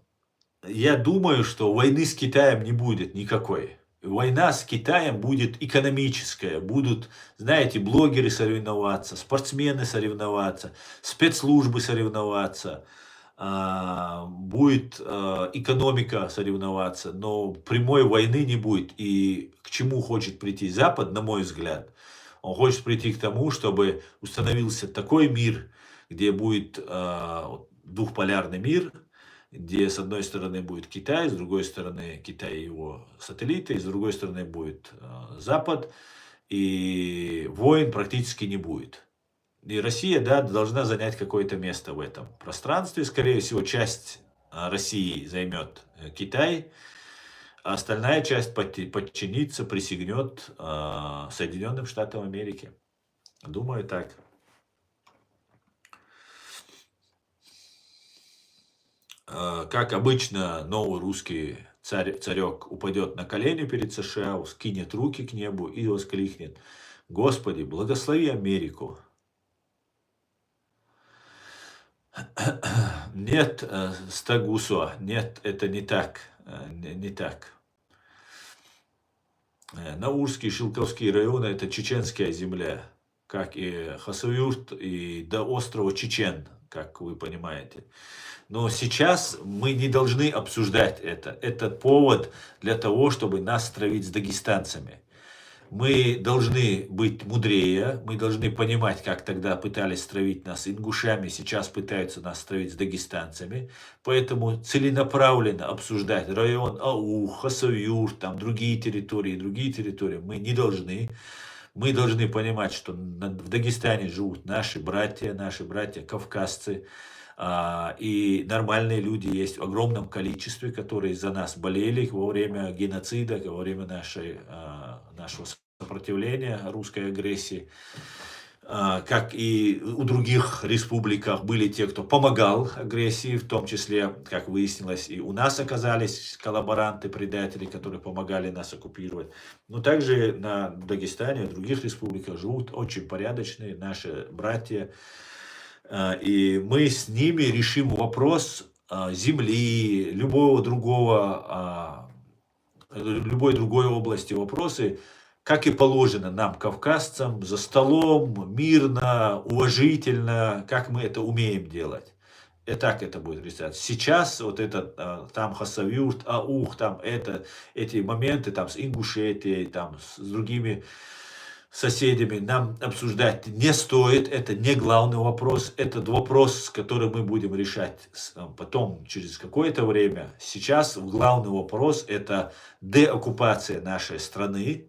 думаю, что войны с Китаем не будет никакой. Война с Китаем будет экономическая. Будут, знаете, блогеры соревноваться, спортсмены соревноваться, спецслужбы соревноваться. Будет экономика соревноваться, но прямой войны не будет. И к чему хочет прийти Запад, на мой взгляд? Он хочет прийти к тому, чтобы установился такой мир, где будет двухполярный мир, где с одной стороны будет Китай, с другой стороны Китай и его сателлиты, и с другой стороны будет Запад, и войн практически не будет. И Россия, да, должна занять какое-то место в этом пространстве. Скорее всего, часть России займет Китай, а остальная часть подчинится, присягнет Соединенным Штатам Америки. Думаю, так. Как обычно, новый русский царек упадет на колени перед США, скинет руки к небу и воскликнет: «Господи, благослови Америку». Нет, Стагусо, нет, это не так. Не так. Наурский и Шилковский районы — это чеченская земля, как и Хасавюрт, и до острова Чечен, как вы понимаете. Но сейчас мы не должны обсуждать это. Это повод для того, чтобы нас стравить с дагестанцами. Мы должны быть мудрее, мы должны понимать, как тогда пытались стравить нас ингушами, сейчас пытаются нас стравить с дагестанцами. Поэтому целенаправленно обсуждать район Аух, Хасавюрт, там другие территории мы не должны. Мы должны понимать, что в Дагестане живут наши братья кавказцы. И нормальные люди есть в огромном количестве, которые за нас болели во время геноцида, во время нашего сопротивления русской агрессии. Как и у других республиках были те, кто помогал агрессии, в том числе, как выяснилось, и у нас оказались коллаборанты, предатели, которые помогали нас оккупировать. Но также в Дагестане и других республиках живут очень порядочные наши братья. И мы с ними решим вопрос земли, любой другой области вопросы, как и положено нам, кавказцам, за столом, мирно, уважительно, как мы это умеем делать. И так это будет решаться. Сейчас вот этот там Хасавюрт, Аух, там эти моменты там с Ингушетией, там с другими соседями нам обсуждать не стоит, это не главный вопрос, это вопрос, который мы будем решать потом, через какое-то время. Сейчас главный вопрос — это деоккупация нашей страны,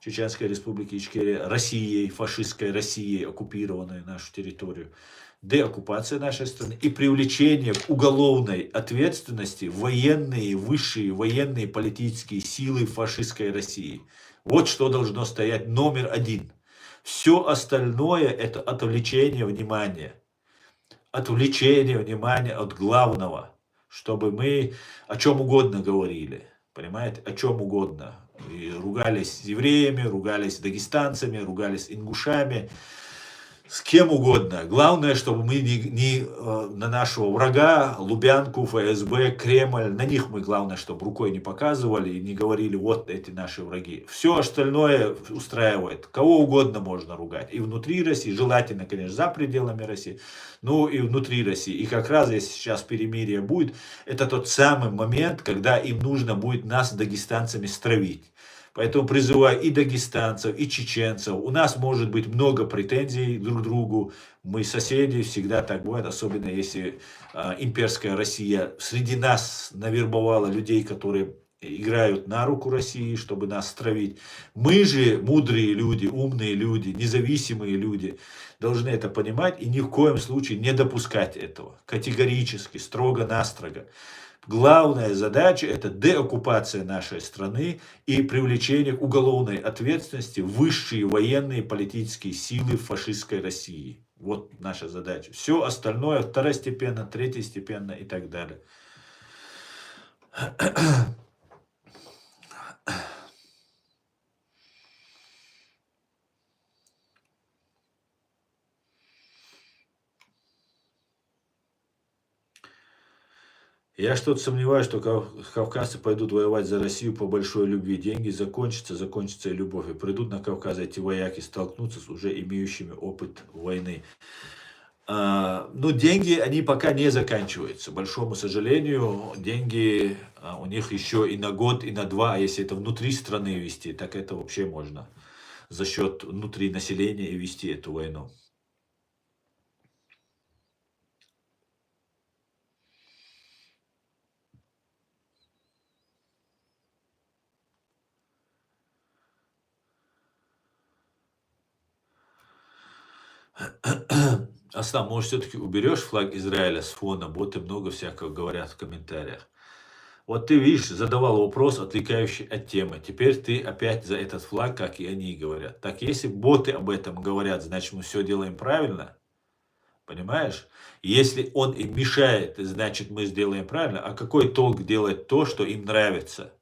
Чеченской Республики Ичкерия, Россией, фашистской Россией, оккупированной нашу территорию, деоккупация нашей страны и привлечение к уголовной ответственности высшие военные политические силы фашистской России. Вот что должно стоять номер один. Все остальное — это отвлечение внимания. Отвлечение внимания от главного, чтобы мы о чем угодно говорили. Понимаете, о чем угодно. И ругались с евреями, ругались с дагестанцами, ругались с ингушами. с кем угодно. Главное, чтобы мы на нашего врага, Лубянку, ФСБ, Кремль, на них мы, главное, чтобы рукой не показывали и не говорили, вот эти наши враги. Все остальное устраивает. Кого угодно можно ругать. И внутри России, желательно, конечно, за пределами России, ну и внутри России. И как раз, если сейчас перемирие будет, это тот самый момент, когда им нужно будет нас дагестанцами стравить. Поэтому призываю и дагестанцев, и чеченцев. У нас может быть много претензий друг к другу. Мы соседи, всегда так бывает, особенно если имперская Россия среди нас навербовала людей, которые играют на руку России, чтобы нас стравить. Мы же, мудрые люди, умные люди, независимые люди, должны это понимать и ни в коем случае не допускать этого. Категорически, строго-настрого. Главная задача — это деоккупация нашей страны и привлечение к уголовной ответственности высшие военные и политические силы фашистской России. Вот наша задача. Все остальное второстепенно, третьестепенно и так далее. Я что-то сомневаюсь, что кавказцы пойдут воевать за Россию по большой любви. Деньги закончится и любовь. И придут на Кавказ эти вояки, столкнутся с уже имеющими опыт войны. Но деньги, они пока не заканчиваются. К большому сожалению, деньги у них еще и на год, и на два. А если это внутри страны вести, так это вообще можно за счет внутри населения и вести эту войну. Аслан, может, все-таки уберешь флаг Израиля с фона? Боты много всякого говорят в комментариях. Вот ты, видишь, задавал вопрос, отвлекающий от темы. Теперь ты опять за этот флаг, как и они говорят. Так если боты об этом говорят, значит, мы все делаем правильно. Понимаешь? Если он им мешает, значит, мы сделаем правильно. А какой толк делать то, что им нравится?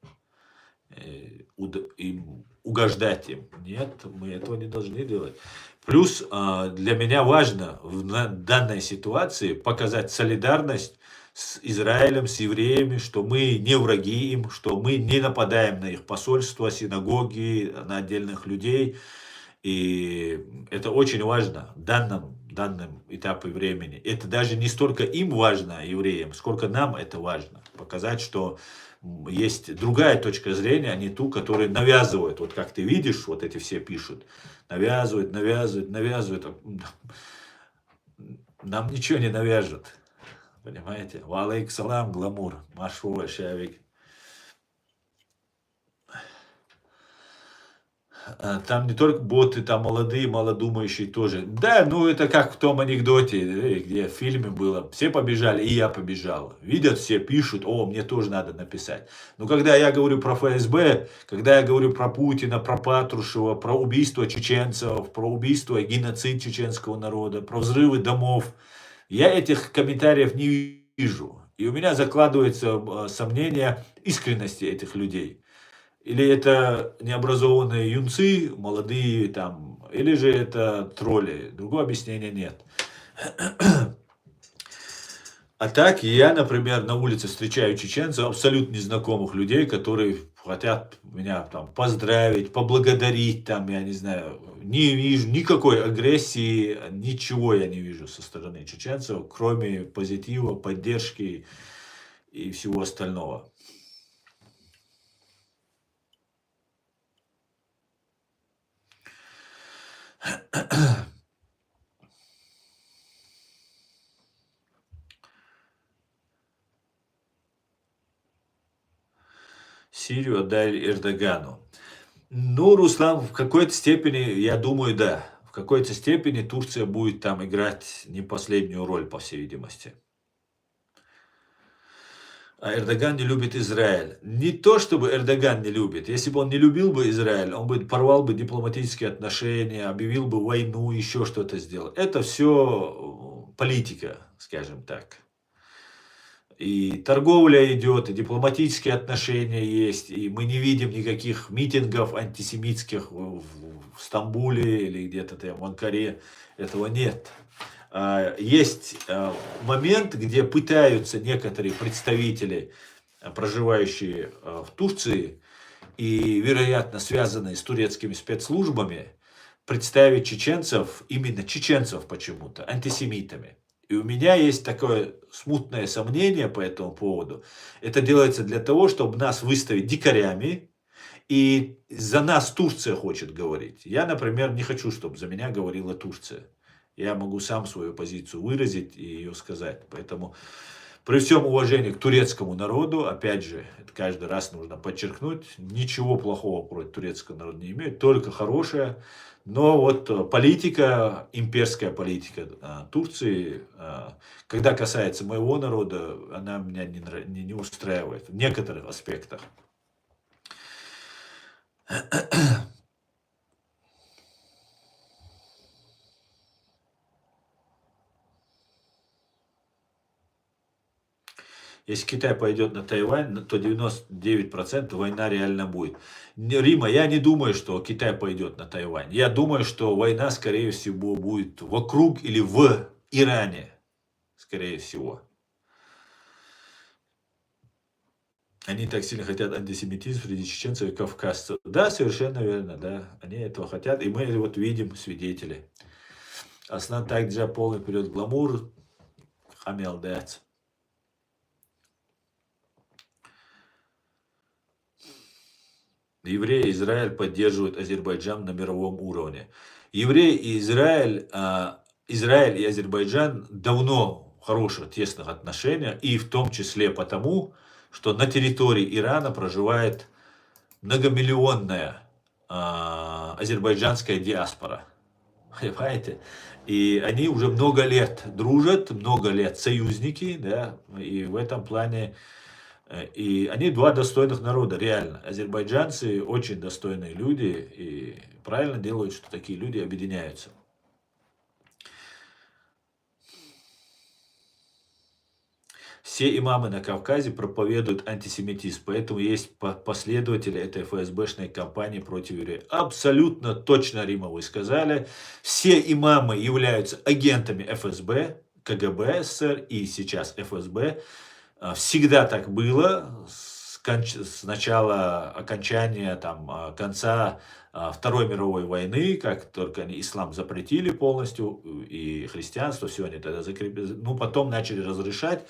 Им угождать им? Нет, мы этого не должны делать. Плюс для меня важно в данной ситуации показать солидарность с Израилем, с евреями, что мы не враги им, что мы не нападаем на их посольства, синагоги, на отдельных людей. И это очень важно в данном этапе времени. Это даже не столько им важно, евреям, сколько нам это важно. Показать, что есть другая точка зрения, а не ту, которую навязывают. Вот как ты видишь, вот эти все пишут. Навязывают. Нам ничего не навяжут. Понимаете? Ва алейкум салам, гламур. Машува, шавик. Там не только боты, там молодые, малодумающие тоже. Да, ну это как в том анекдоте, где в фильме было. Все побежали, и я побежал. Видят все, пишут, о, мне тоже надо написать. Но когда я говорю про ФСБ, когда я говорю про Путина, про Патрушева, про убийство чеченцев, про убийство, геноцид чеченского народа, про взрывы домов, я этих комментариев не вижу. И у меня закладывается сомнение искренности этих людей. Или это необразованные юнцы, молодые там, или же это тролли. Другого объяснения нет. А так я, например, на улице встречаю чеченцев, абсолютно незнакомых людей, которые хотят меня там поздравить, поблагодарить, там, я не знаю, не вижу никакой агрессии, ничего я не вижу со стороны чеченцев, кроме позитива, поддержки и всего остального. Сирию отдали Эрдогану. Ну, Руслан, в какой-то степени, я думаю, да. В какой-то степени Турция будет там играть не последнюю роль, по всей видимости. А Эрдоган не любит Израиль. Не то, чтобы Эрдоган не любит. Если бы он не любил бы Израиль, он бы порвал бы дипломатические отношения, объявил бы войну, еще что-то сделал. Это все политика, скажем так. и торговля идет, и дипломатические отношения есть, и мы не видим никаких митингов антисемитских в Стамбуле или где-то там в Анкаре. Этого нет. Есть момент, где пытаются некоторые представители, проживающие в Турции и, вероятно, связанные с турецкими спецслужбами, представить чеченцев, именно чеченцев почему-то, антисемитами. И у меня есть такое смутное сомнение по этому поводу. Это делается для того, чтобы нас выставить дикарями, и за нас Турция хочет говорить. Я, например, не хочу, чтобы за меня говорила Турция. Я могу сам свою позицию выразить и ее сказать. Поэтому при всем уважении к турецкому народу, опять же, это каждый раз нужно подчеркнуть, ничего плохого против турецкого народа не имею, только хорошее. Но вот политика, имперская политика Турции, когда касается моего народа, она меня не устраивает в некоторых аспектах. Если Китай пойдет на Тайвань, то 99% война реально будет. Рима, я не думаю, что Китай пойдет на Тайвань. Я думаю, что война, скорее всего, будет вокруг или в Иране. Скорее всего. Они так сильно хотят антисемитизм среди чеченцев и кавказцев. Да, совершенно верно, да. Они этого хотят, и мы вот видим свидетели. Аслан также полный вперед гламур. Хамел дать. Евреи и Израиль поддерживают Азербайджан на мировом уровне. Евреи и Израиль и Азербайджан давно в хороших, тесных отношениях, и в том числе потому, что на территории Ирана проживает многомиллионная азербайджанская диаспора. Понимаете? И они уже много лет дружат, много лет союзники, да, и в этом плане... И они два достойных народа, реально. Азербайджанцы очень достойные люди, и правильно делают, что такие люди объединяются. Все имамы на Кавказе проповедуют антисемитизм, поэтому есть последователи этой ФСБшной кампании против евреев. Абсолютно точно, Рима, вы сказали. Все имамы являются агентами ФСБ, КГБ СССР и сейчас ФСБ. Всегда так было, с начала окончания, конца Второй мировой войны, как только они ислам запретили полностью, и христианство, все они тогда закрепили, потом начали разрешать,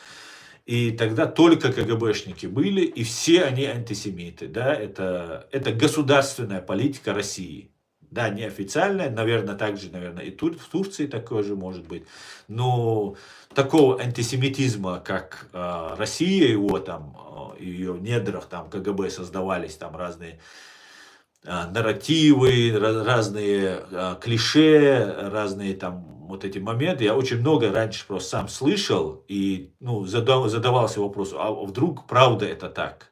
и тогда только КГБшники были, и все они антисемиты, да, это государственная политика России. Да, неофициальная, наверное, также, и в Турции такое же может быть. Но такого антисемитизма, как Россия, его ее недрах, КГБ создавались разные нарративы, разные клише, разные вот эти моменты. Я очень много раньше просто сам слышал и задавался вопросом, а вдруг правда это так?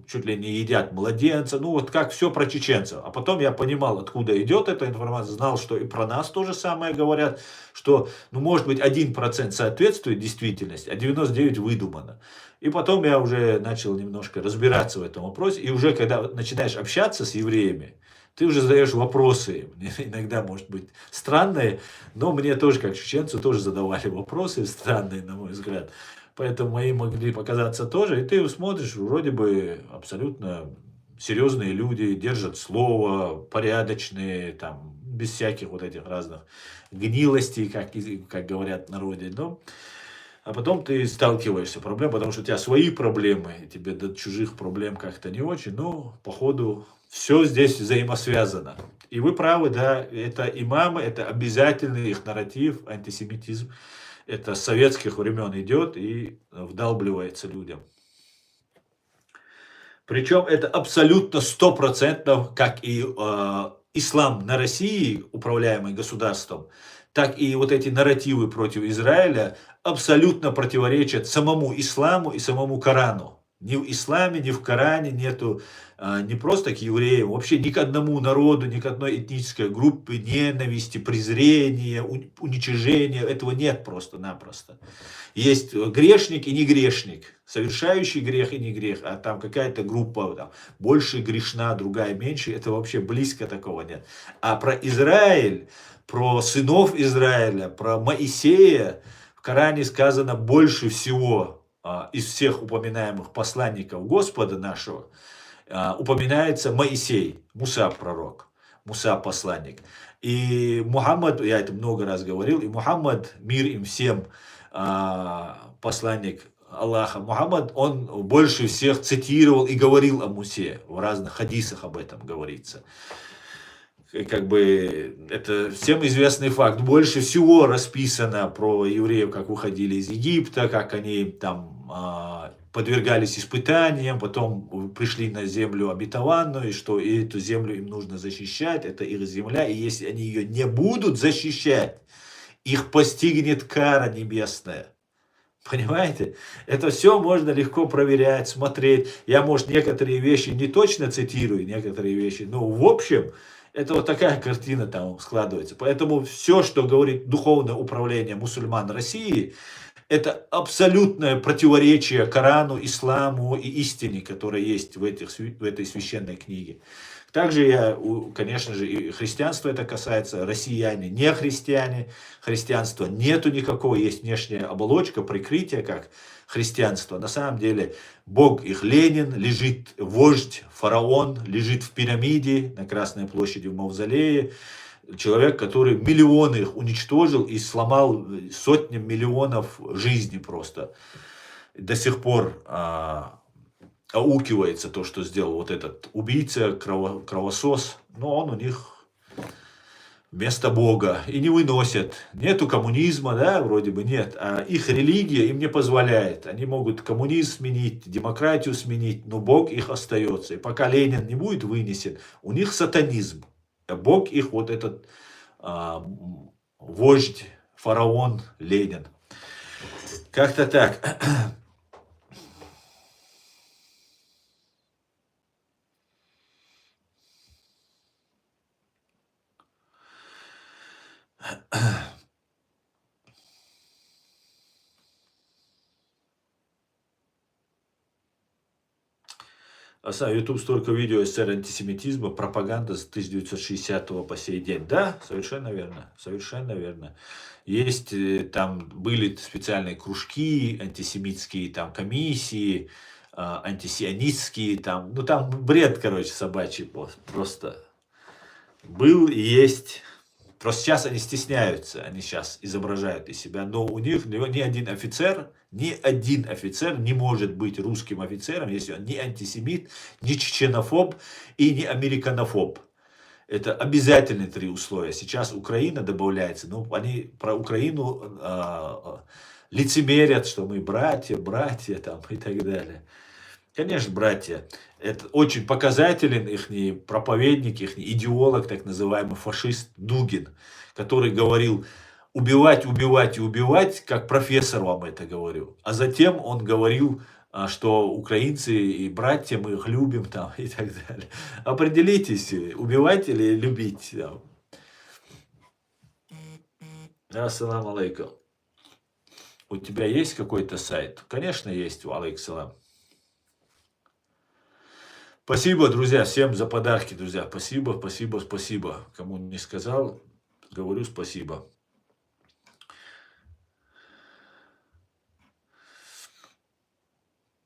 Чуть ли не едят младенца, как все про чеченцев. А потом я понимал, откуда идет эта информация, знал, что и про нас то же самое говорят, что, может быть, 1% соответствует действительности, а 99% выдумано. И потом я уже начал немножко разбираться в этом вопросе, и уже когда начинаешь общаться с евреями, ты уже задаешь вопросы, иногда, может быть, странные, но мне тоже, как чеченцу, тоже задавали вопросы странные, на мой взгляд. Поэтому мои могли показаться тоже. И ты смотришь, вроде бы абсолютно серьезные люди, держат слово, порядочные, без всяких вот этих разных гнилостей, как говорят в народе. А потом ты сталкиваешься с проблемой, потому что у тебя свои проблемы, и тебе до чужих проблем как-то не очень. Походу, все здесь взаимосвязано. И вы правы, да, это имамы, это обязательный их нарратив, антисемитизм. Это с советских времен идет и вдалбливается людям. Причем это абсолютно 100%, как и ислам на России, управляемый государством, так и вот эти нарративы против Израиля абсолютно противоречат самому исламу и самому Корану. Ни в исламе, ни в Коране нету не просто к евреям, вообще ни к одному народу, ни к одной этнической группе ненависти, презрения, уничижения. Этого нет просто-напросто. Есть грешник и не грешник, совершающий грех и не грех, а там какая-то группа там, больше грешна, другая меньше, это вообще близко такого нет. А про Израиль, про сынов Израиля, про Моисея в Коране сказано больше всего из всех упоминаемых посланников Господа нашего, упоминается Моисей, Муса пророк, Муса посланник. И Мухаммад, я это много раз говорил, и Мухаммад, мир им всем, посланник Аллаха, Мухаммад, он больше всех цитировал и говорил о Мусе, в разных хадисах об этом говорится. Как бы это всем известный факт. Больше всего расписано про евреев, как выходили из Египта, как они там подвергались испытаниям, потом пришли на землю обетованную, и что эту землю им нужно защищать, это их земля, и если они ее не будут защищать, их постигнет кара небесная. Понимаете? Это все можно легко проверять, смотреть. Я, может, некоторые вещи не точно цитирую, некоторые вещи, но в общем, это вот такая картина там складывается. Поэтому все, что говорит духовное управление мусульман России, это абсолютное противоречие Корану, исламу и истине, которая есть в этой священной книге. Также конечно же, и христианство это касается, россияне не христиане, христианства нету никакого, есть внешняя оболочка, прикрытие, как христианство. На самом деле, Бог их Ленин, лежит вождь, фараон, лежит в пирамиде на Красной площади в Мавзолее. Человек, который миллионы их уничтожил и сломал сотни миллионов жизней просто. До сих пор аукивается то, что сделал вот этот убийца, кровосос, но он у них вместо Бога и не выносят. Нету коммунизма, да, вроде бы нет, а их религия им не позволяет. Они могут коммунизм сменить, демократию сменить, но Бог их остается. И пока Ленин не будет вынесен, у них сатанизм. А Бог их вот этот вождь, фараон Ленин. Как-то так. YouTube столько видео СССР антисемитизма, пропаганда с 1960 по сей день. Да, совершенно верно, совершенно верно. Есть, там были специальные кружки, антисемитские там комиссии, антисионистские там, ну там бред, короче, собачий просто был и есть. Просто сейчас они стесняются, они сейчас изображают из себя, но у них ни один офицер не может быть русским офицером, если он не антисемит, не чеченофоб и не американофоб. Это обязательные 3 условия. Сейчас Украина добавляется, но они про Украину лицемерят, что мы братья там и так далее. Конечно, братья, это очень показателен их проповедник, их идеолог, так называемый фашист Дугин, который говорил убивать, убивать и убивать, как профессор вам это говорю. А затем он говорил, что украинцы и братья, мы их любим там и так далее. Определитесь, убивать или любить. Ассаламу алейкум. У тебя есть какой-то сайт? Конечно, есть. Алейкум. Спасибо, друзья, всем за подарки, друзья. Спасибо, спасибо, спасибо. Кому не сказал, говорю спасибо.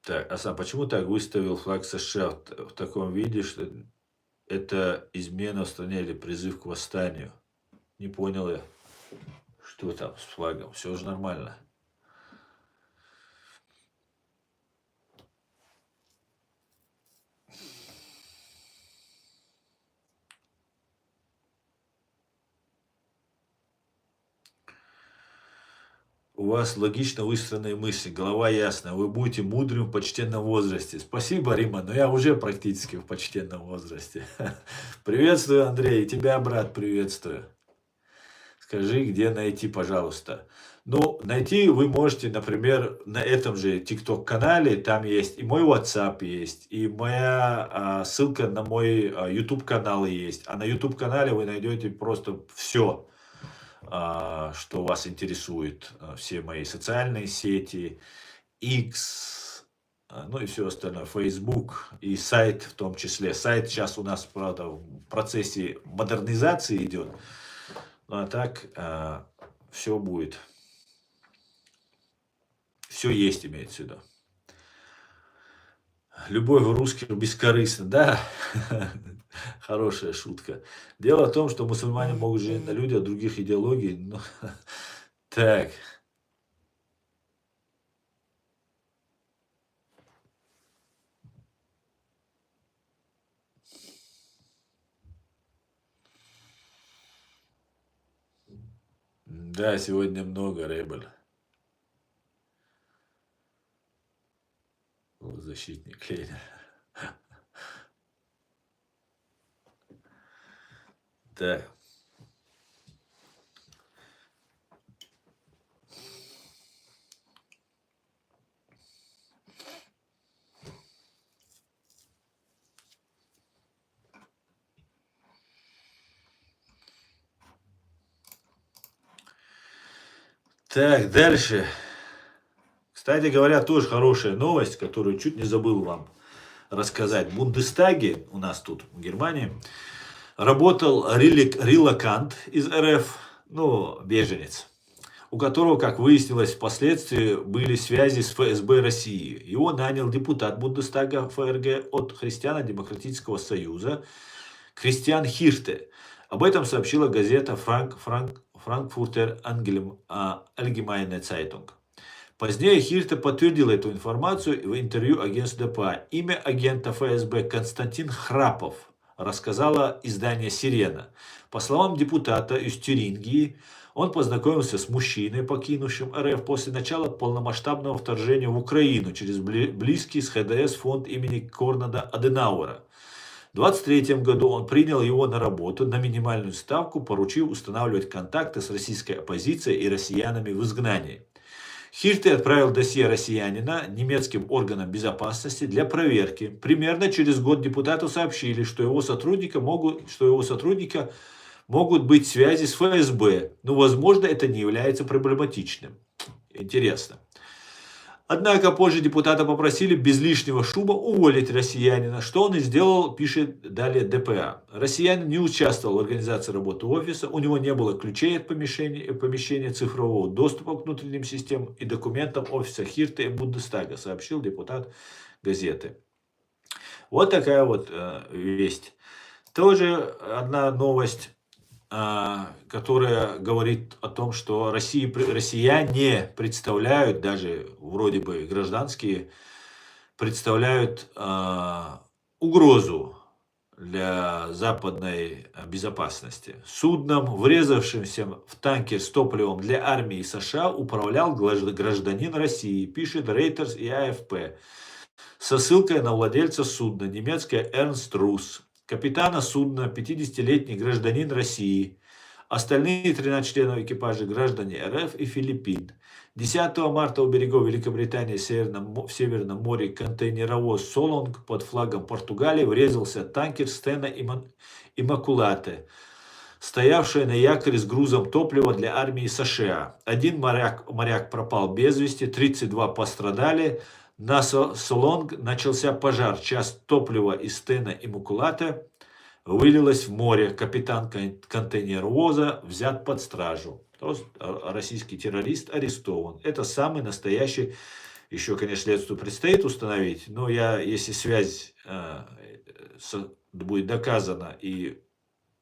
Так, Асан, почему так выставил флаг США в таком виде, что это измена в стране или призыв к восстанию? Не понял я, что там с флагом. Все же нормально. У вас логично выстроенные мысли, голова ясная, вы будете мудрым в почтенном возрасте. Спасибо, Рима, но я уже практически в почтенном возрасте. Приветствую, Андрей, тебя, брат, приветствую. Скажи, где найти, пожалуйста. Ну, найти вы можете, например, на этом же TikTok-канале, там есть и мой WhatsApp есть, и моя ссылка на мой YouTube-канал есть. А на YouTube-канале вы найдете просто все, что вас интересует. Все мои социальные сети, X, ну и все остальное, Facebook и сайт в том числе. Сайт сейчас у нас, правда, в процессе модернизации идет, ну а так все будет. Все есть, имеется в виду. Любовь в русских бескорыстна. Да, хорошая шутка. Дело в том, что мусульмане могут жить на людях других идеологий. Но... Так. Да, сегодня много Рэббл. Защитник Ленина. Да. Так, дальше. Кстати говоря, тоже хорошая новость, которую чуть не забыл вам рассказать. В Бундестаге у нас тут, в Германии, работал релокант из РФ, ну, беженец, у которого, как выяснилось впоследствии, были связи с ФСБ России. Его нанял депутат Бундестага ФРГ от Христиано-демократического союза Кристиан Хирте. Об этом сообщила газета Frankfurter Allgemeine Zeitung. Позднее Хирте подтвердил эту информацию в интервью агентству ДПА. Имя агента ФСБ Константин Храпов рассказала издание «Сирена». По словам депутата из Тюрингии, он познакомился с мужчиной, покинувшим РФ после начала полномасштабного вторжения в Украину через близкий с ХДС фонд имени Конрада Аденауэра. В 1923 году он принял его на работу на минимальную ставку, поручив устанавливать контакты с российской оппозицией и россиянами в изгнании. Хирте отправил досье россиянина немецким органам безопасности для проверки. Примерно через год депутату сообщили, что его сотрудника могут быть связи с ФСБ, но, возможно, это не является проблематичным. Интересно. Однако позже депутата попросили без лишнего шума уволить россиянина, что он и сделал, пишет далее ДПА. Россиянин не участвовал в организации работы офиса, у него не было ключей от помещения цифрового доступа к внутренним системам и документам офиса Хирте и Бундестага, сообщил депутат газеты. Вот такая вот весть. Тоже одна новость, которая говорит о том, что россияне представляют, даже вроде бы гражданские, представляют угрозу для западной безопасности. Судном, врезавшимся в танкер с топливом для армии США, управлял гражданин России, пишет Reuters и АФП, со ссылкой на владельца судна, немецкая Эрнст Рус. Капитана судна 50-летний гражданин России. Остальные 13 членов экипажа граждане РФ и Филиппин. 10 марта у берегов Великобритании в Северном море контейнеровоз «Солонг» под флагом Португалии врезался танкер «Стена Иммакулате», стоявший на якоре с грузом топлива для армии США. Один моряк пропал без вести, 32 пострадали. На «Солонг» начался пожар. Часть топлива из «Стена Иммакулате» вылилась в море. Капитан контейнеровоза взят под стражу. То есть российский террорист арестован. Это самый настоящий, еще, конечно, следствию предстоит установить, но если связь будет доказана и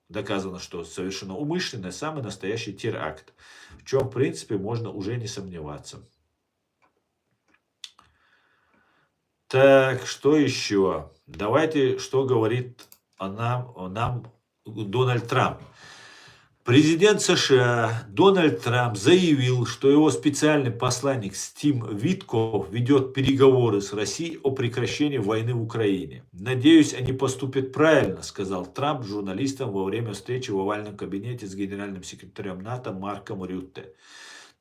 доказано, что совершено умышленно, самый настоящий теракт, в чем, в принципе, можно уже не сомневаться. Так, что еще? Давайте, что говорит нам Дональд Трамп. Президент США Дональд Трамп заявил, что его специальный посланник Стив Витков ведет переговоры с Россией о прекращении войны в Украине. «Надеюсь, они поступят правильно», сказал Трамп журналистам во время встречи в овальном кабинете с генеральным секретарем НАТО Марком Рютте.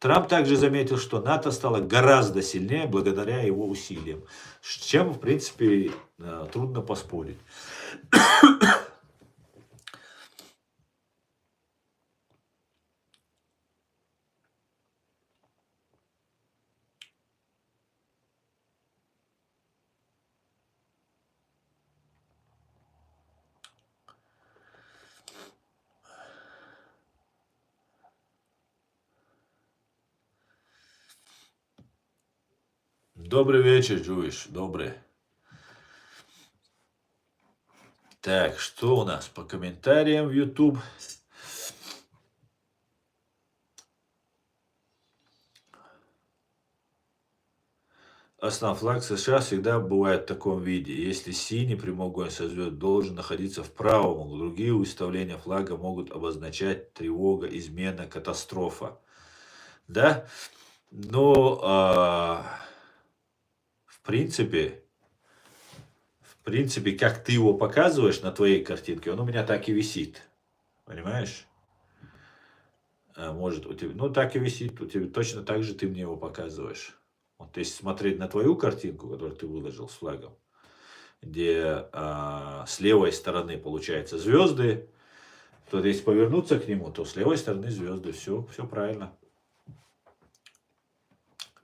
Трамп также заметил, что НАТО стало гораздо сильнее благодаря его усилиям, с чем, в принципе, трудно поспорить. Добрый вечер, Джуиш, добрый. Так, что у нас по комментариям в YouTube? Основной флаг США всегда бывает в таком виде. Если синий прямоугольник со звезд должен находиться в правом углу, другие выставления флага могут обозначать тревога, измена, катастрофа. Да? Но в принципе, как ты его показываешь на твоей картинке, он у меня так и висит. Понимаешь? Может, у тебя, ну так и висит, у тебя точно так же ты мне его показываешь. Вот если смотреть на твою картинку, которую ты выложил с флагом, где с левой стороны получается звезды, то если повернуться к нему, то с левой стороны звезды. Все правильно.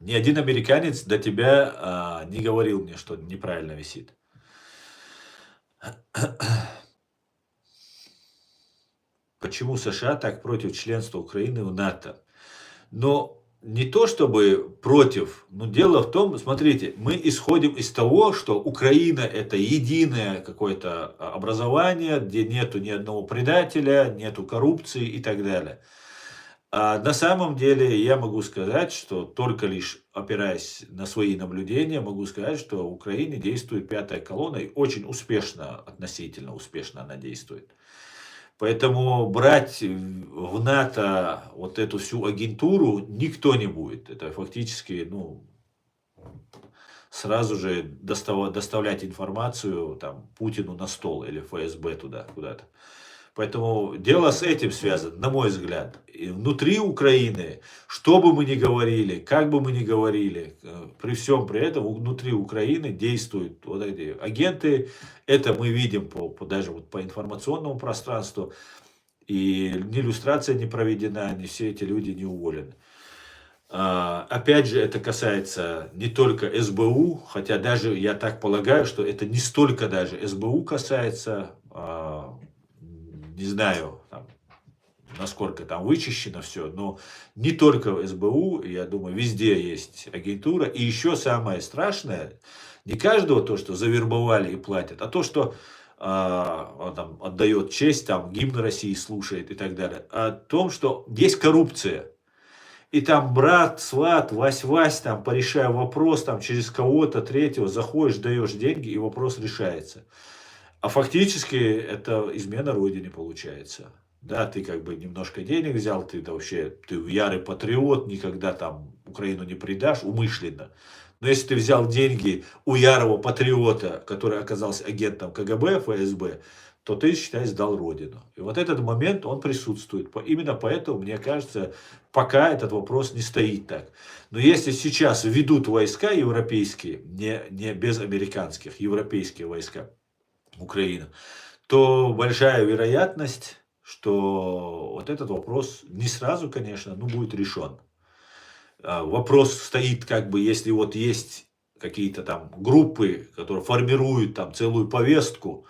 Ни один американец до тебя не говорил мне, что неправильно висит. Почему США так против членства Украины в НАТО? Но не то чтобы против, но дело в том, смотрите, мы исходим из того, что Украина это единое какое-то образование, где нету ни одного предателя, нету коррупции и так далее. А на самом деле я могу сказать, что только лишь опираясь на свои наблюдения, могу сказать, что в Украине действует пятая колонна и очень успешно, относительно успешно она действует. Поэтому брать в НАТО вот эту всю агентуру никто не будет. Это фактически, сразу же доставлять информацию там, Путину на стол или ФСБ туда, куда-то. Поэтому дело с этим связано, на мой взгляд. И внутри Украины, что бы мы ни говорили, как бы мы ни говорили, при всем при этом внутри Украины действуют вот эти агенты. Это мы видим даже вот по информационному пространству. И ни иллюстрация не проведена, ни все эти люди не уволены. Опять же, это касается не только СБУ, хотя даже я так полагаю, что это не столько даже СБУ касается, не знаю, насколько там вычищено все, но не только в СБУ, я думаю, везде есть агентура. И еще самое страшное, не каждого то, что завербовали и платят, а то, что он там отдает честь, там гимн России слушает и так далее, о том, что есть коррупция. И там брат, сват, Вась, там порешая вопрос, там через кого-то третьего заходишь, даешь деньги, и вопрос решается. А фактически это измена родине получается. Да, ты как бы немножко денег взял, ты ярый патриот, никогда там Украину не предашь умышленно. Но если ты взял деньги у ярого патриота, который оказался агентом КГБ, ФСБ, то ты, считай, сдал родину. И вот этот момент, он присутствует. Именно поэтому, мне кажется, пока этот вопрос не стоит так. Но если сейчас ведут войска европейские, не без американских, европейские войска, Украина, то большая вероятность, что вот этот вопрос не сразу, конечно, но будет решен. Вопрос стоит как бы, если вот есть какие-то там группы, которые формируют там целую повестку,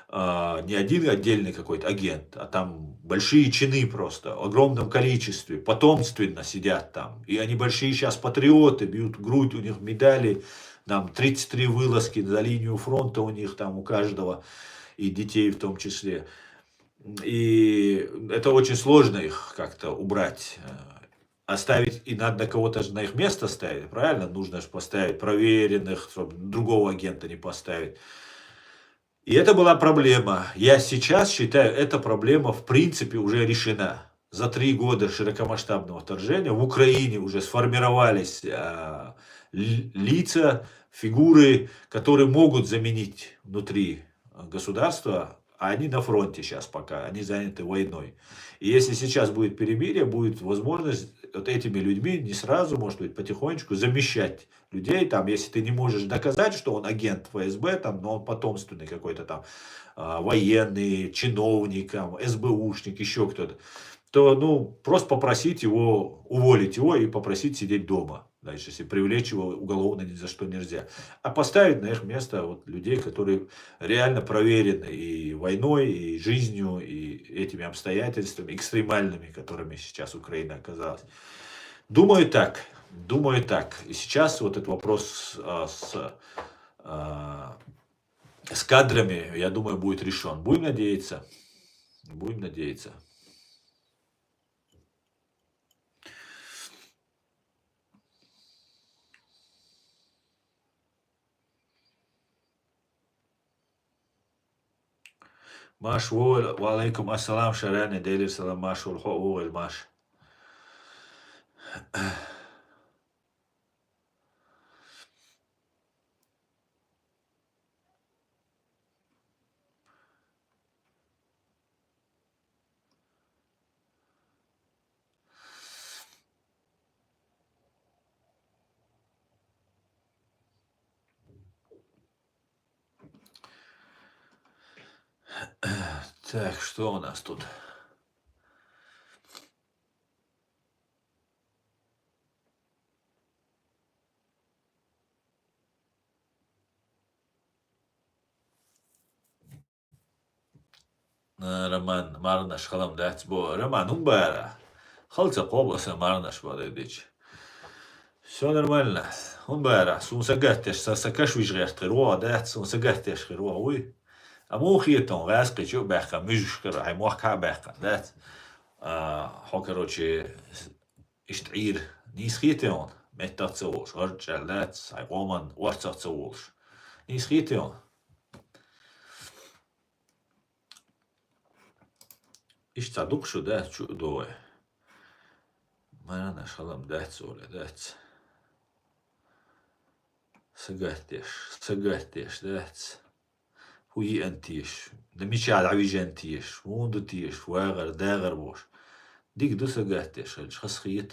не один отдельный какой-то агент, а там большие чины просто, в огромном количестве, потомственно сидят там. И они большие сейчас патриоты, бьют в грудь, у них медали, там 33 вылазки за линию фронта у них там у каждого, и детей в том числе. И это очень сложно их как-то убрать. Оставить, и надо кого-то же на их место ставить, правильно? Нужно же поставить проверенных, чтобы другого агента не поставить. И это была проблема. Я сейчас считаю, эта проблема в принципе уже решена. За 3 года широкомасштабного вторжения в Украине уже сформировались лица, фигуры, которые могут заменить внутри государства А они на фронте сейчас пока, они заняты войной. И если сейчас будет перемирие, будет возможность вот этими людьми не сразу, может быть, потихонечку замещать людей. Там, если ты не можешь доказать, что он агент ФСБ, там, но он потомственный какой-то там военный, чиновник, там, СБУшник, еще кто-то, то, ну, просто попросить его, уволить его и попросить сидеть дома. Дальше, если привлечь его уголовно ни за что нельзя. А поставить на их место вот людей, которые реально проверены и войной, и жизнью, и этими обстоятельствами экстремальными, которыми сейчас Украина оказалась. Думаю так. Думаю так. И сейчас вот этот вопрос а, с кадрами, я думаю, будет решен. Будем надеяться. Будем надеяться. Маш, ва алейкум ассалам, шаране, дейлер салам, маш, улхо, маш. Так, что у нас тут? Роман Марнаш халам дацбо. Роман Умбара. Халца кобласа Марнаш бодедич. Все нормально. Умбара. Сумсагаттеш сакашвиш гертеруа дац сумсагаттеш геруа уй. Аму хиетон васке чо бэха мюжкер ай мохка бэха дац. Хо короче иштир нис хиетон. Метацош арчал дац ай роман варцацош. Нис хиетон. Иш цадук шо дац чу дое. Марнаш халам дац оле дац. Сагаттеш дац. Хуи антиш. Да мичал عويج антиш. موندو تيش واغر داغر بوش. ديك دو ساقاتش خاص خيط.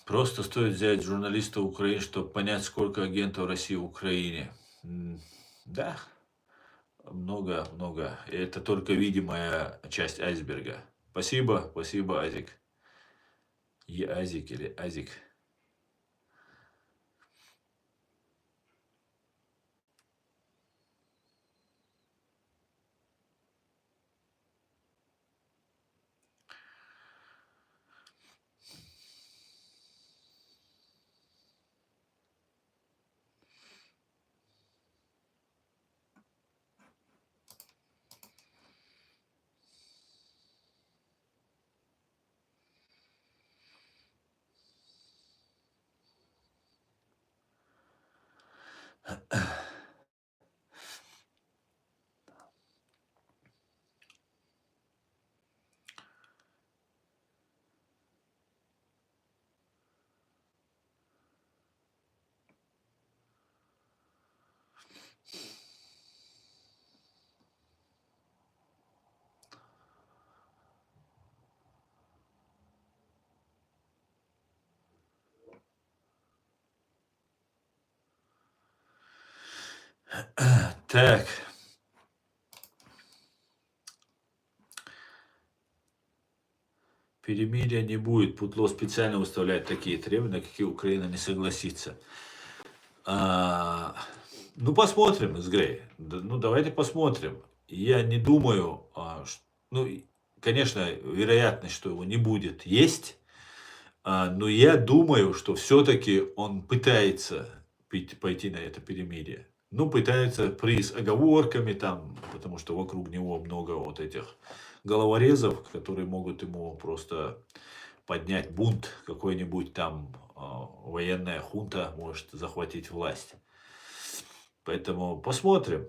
Просто стоит взять журналиста Украины, чтобы понять, сколько агентов России в Украине. Да, много, много. И это только видимая часть айсберга. Спасибо, спасибо, Азик. Азик или Азик. Так. Перемирия не будет. Путло специально выставляет такие требования, на какие Украина не согласится. Ну, посмотрим, Изгрей. Ну, давайте посмотрим. Я не думаю, ну, конечно, вероятность, что его не будет, есть. Но я думаю, что все-таки он пытается пойти на это перемирие. Ну, пытается с оговорками там, потому что вокруг него много вот этих головорезов, которые могут ему просто поднять бунт, какой-нибудь там военная хунта может захватить власть. Поэтому посмотрим.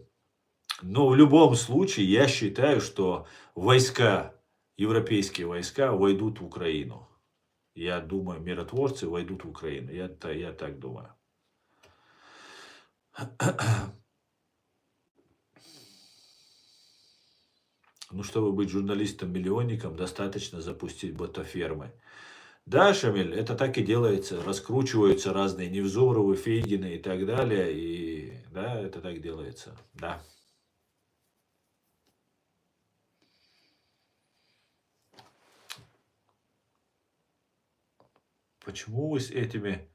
Но в любом случае я считаю, что войска, европейские войска войдут в Украину. Я думаю, миротворцы войдут в Украину. Я так думаю. Ну, чтобы быть журналистом-миллионником, достаточно запустить ботафермы. Да, Шамиль, это так и делается. Раскручиваются разные Невзоровы, Фейгины и так далее. И да, это так делается. Да. Почему вы с этими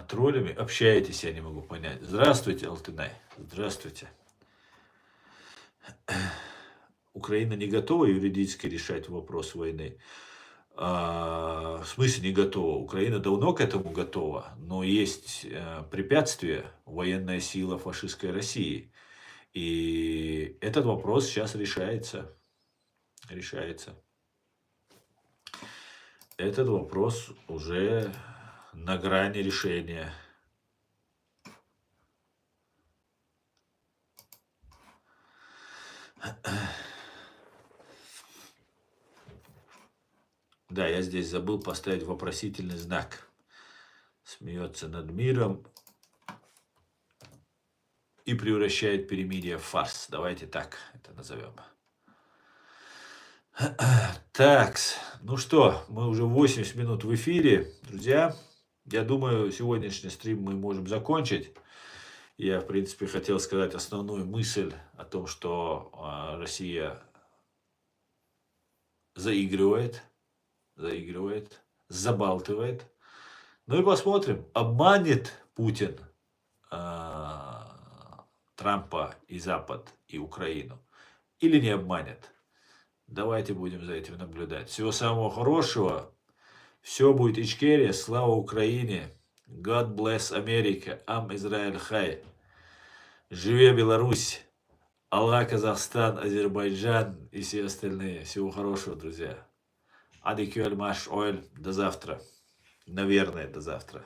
троллями общаетесь, я не могу понять. Здравствуйте, Алтынай. Здравствуйте. Украина не готова юридически решать вопрос войны. В смысле не готова? Украина давно к этому готова, но есть препятствие, военная сила фашистской России. И этот вопрос сейчас решается. Этот вопрос уже на грани решения. Да, я здесь забыл поставить вопросительный знак. Смеется над миром и превращает перемирие в фарс. Давайте так это назовем. Так, ну что, мы уже 80 минут в эфире, друзья. Я думаю, сегодняшний стрим мы можем закончить. Я, в принципе, хотел сказать основную мысль о том, что Россия заигрывает, забалтывает. Ну и посмотрим, обманет Путин Трампа и Запад, и Украину, или не обманет. Давайте будем за этим наблюдать. Всего самого хорошего. Все будет Ичкерия. Слава Украине. God bless America. Ам Израиль Хай. Живе Беларусь. Аллах, Казахстан, Азербайджан и все остальные. Всего хорошего, друзья. Адикюэль Маш Оэль. До завтра. Наверное, до завтра.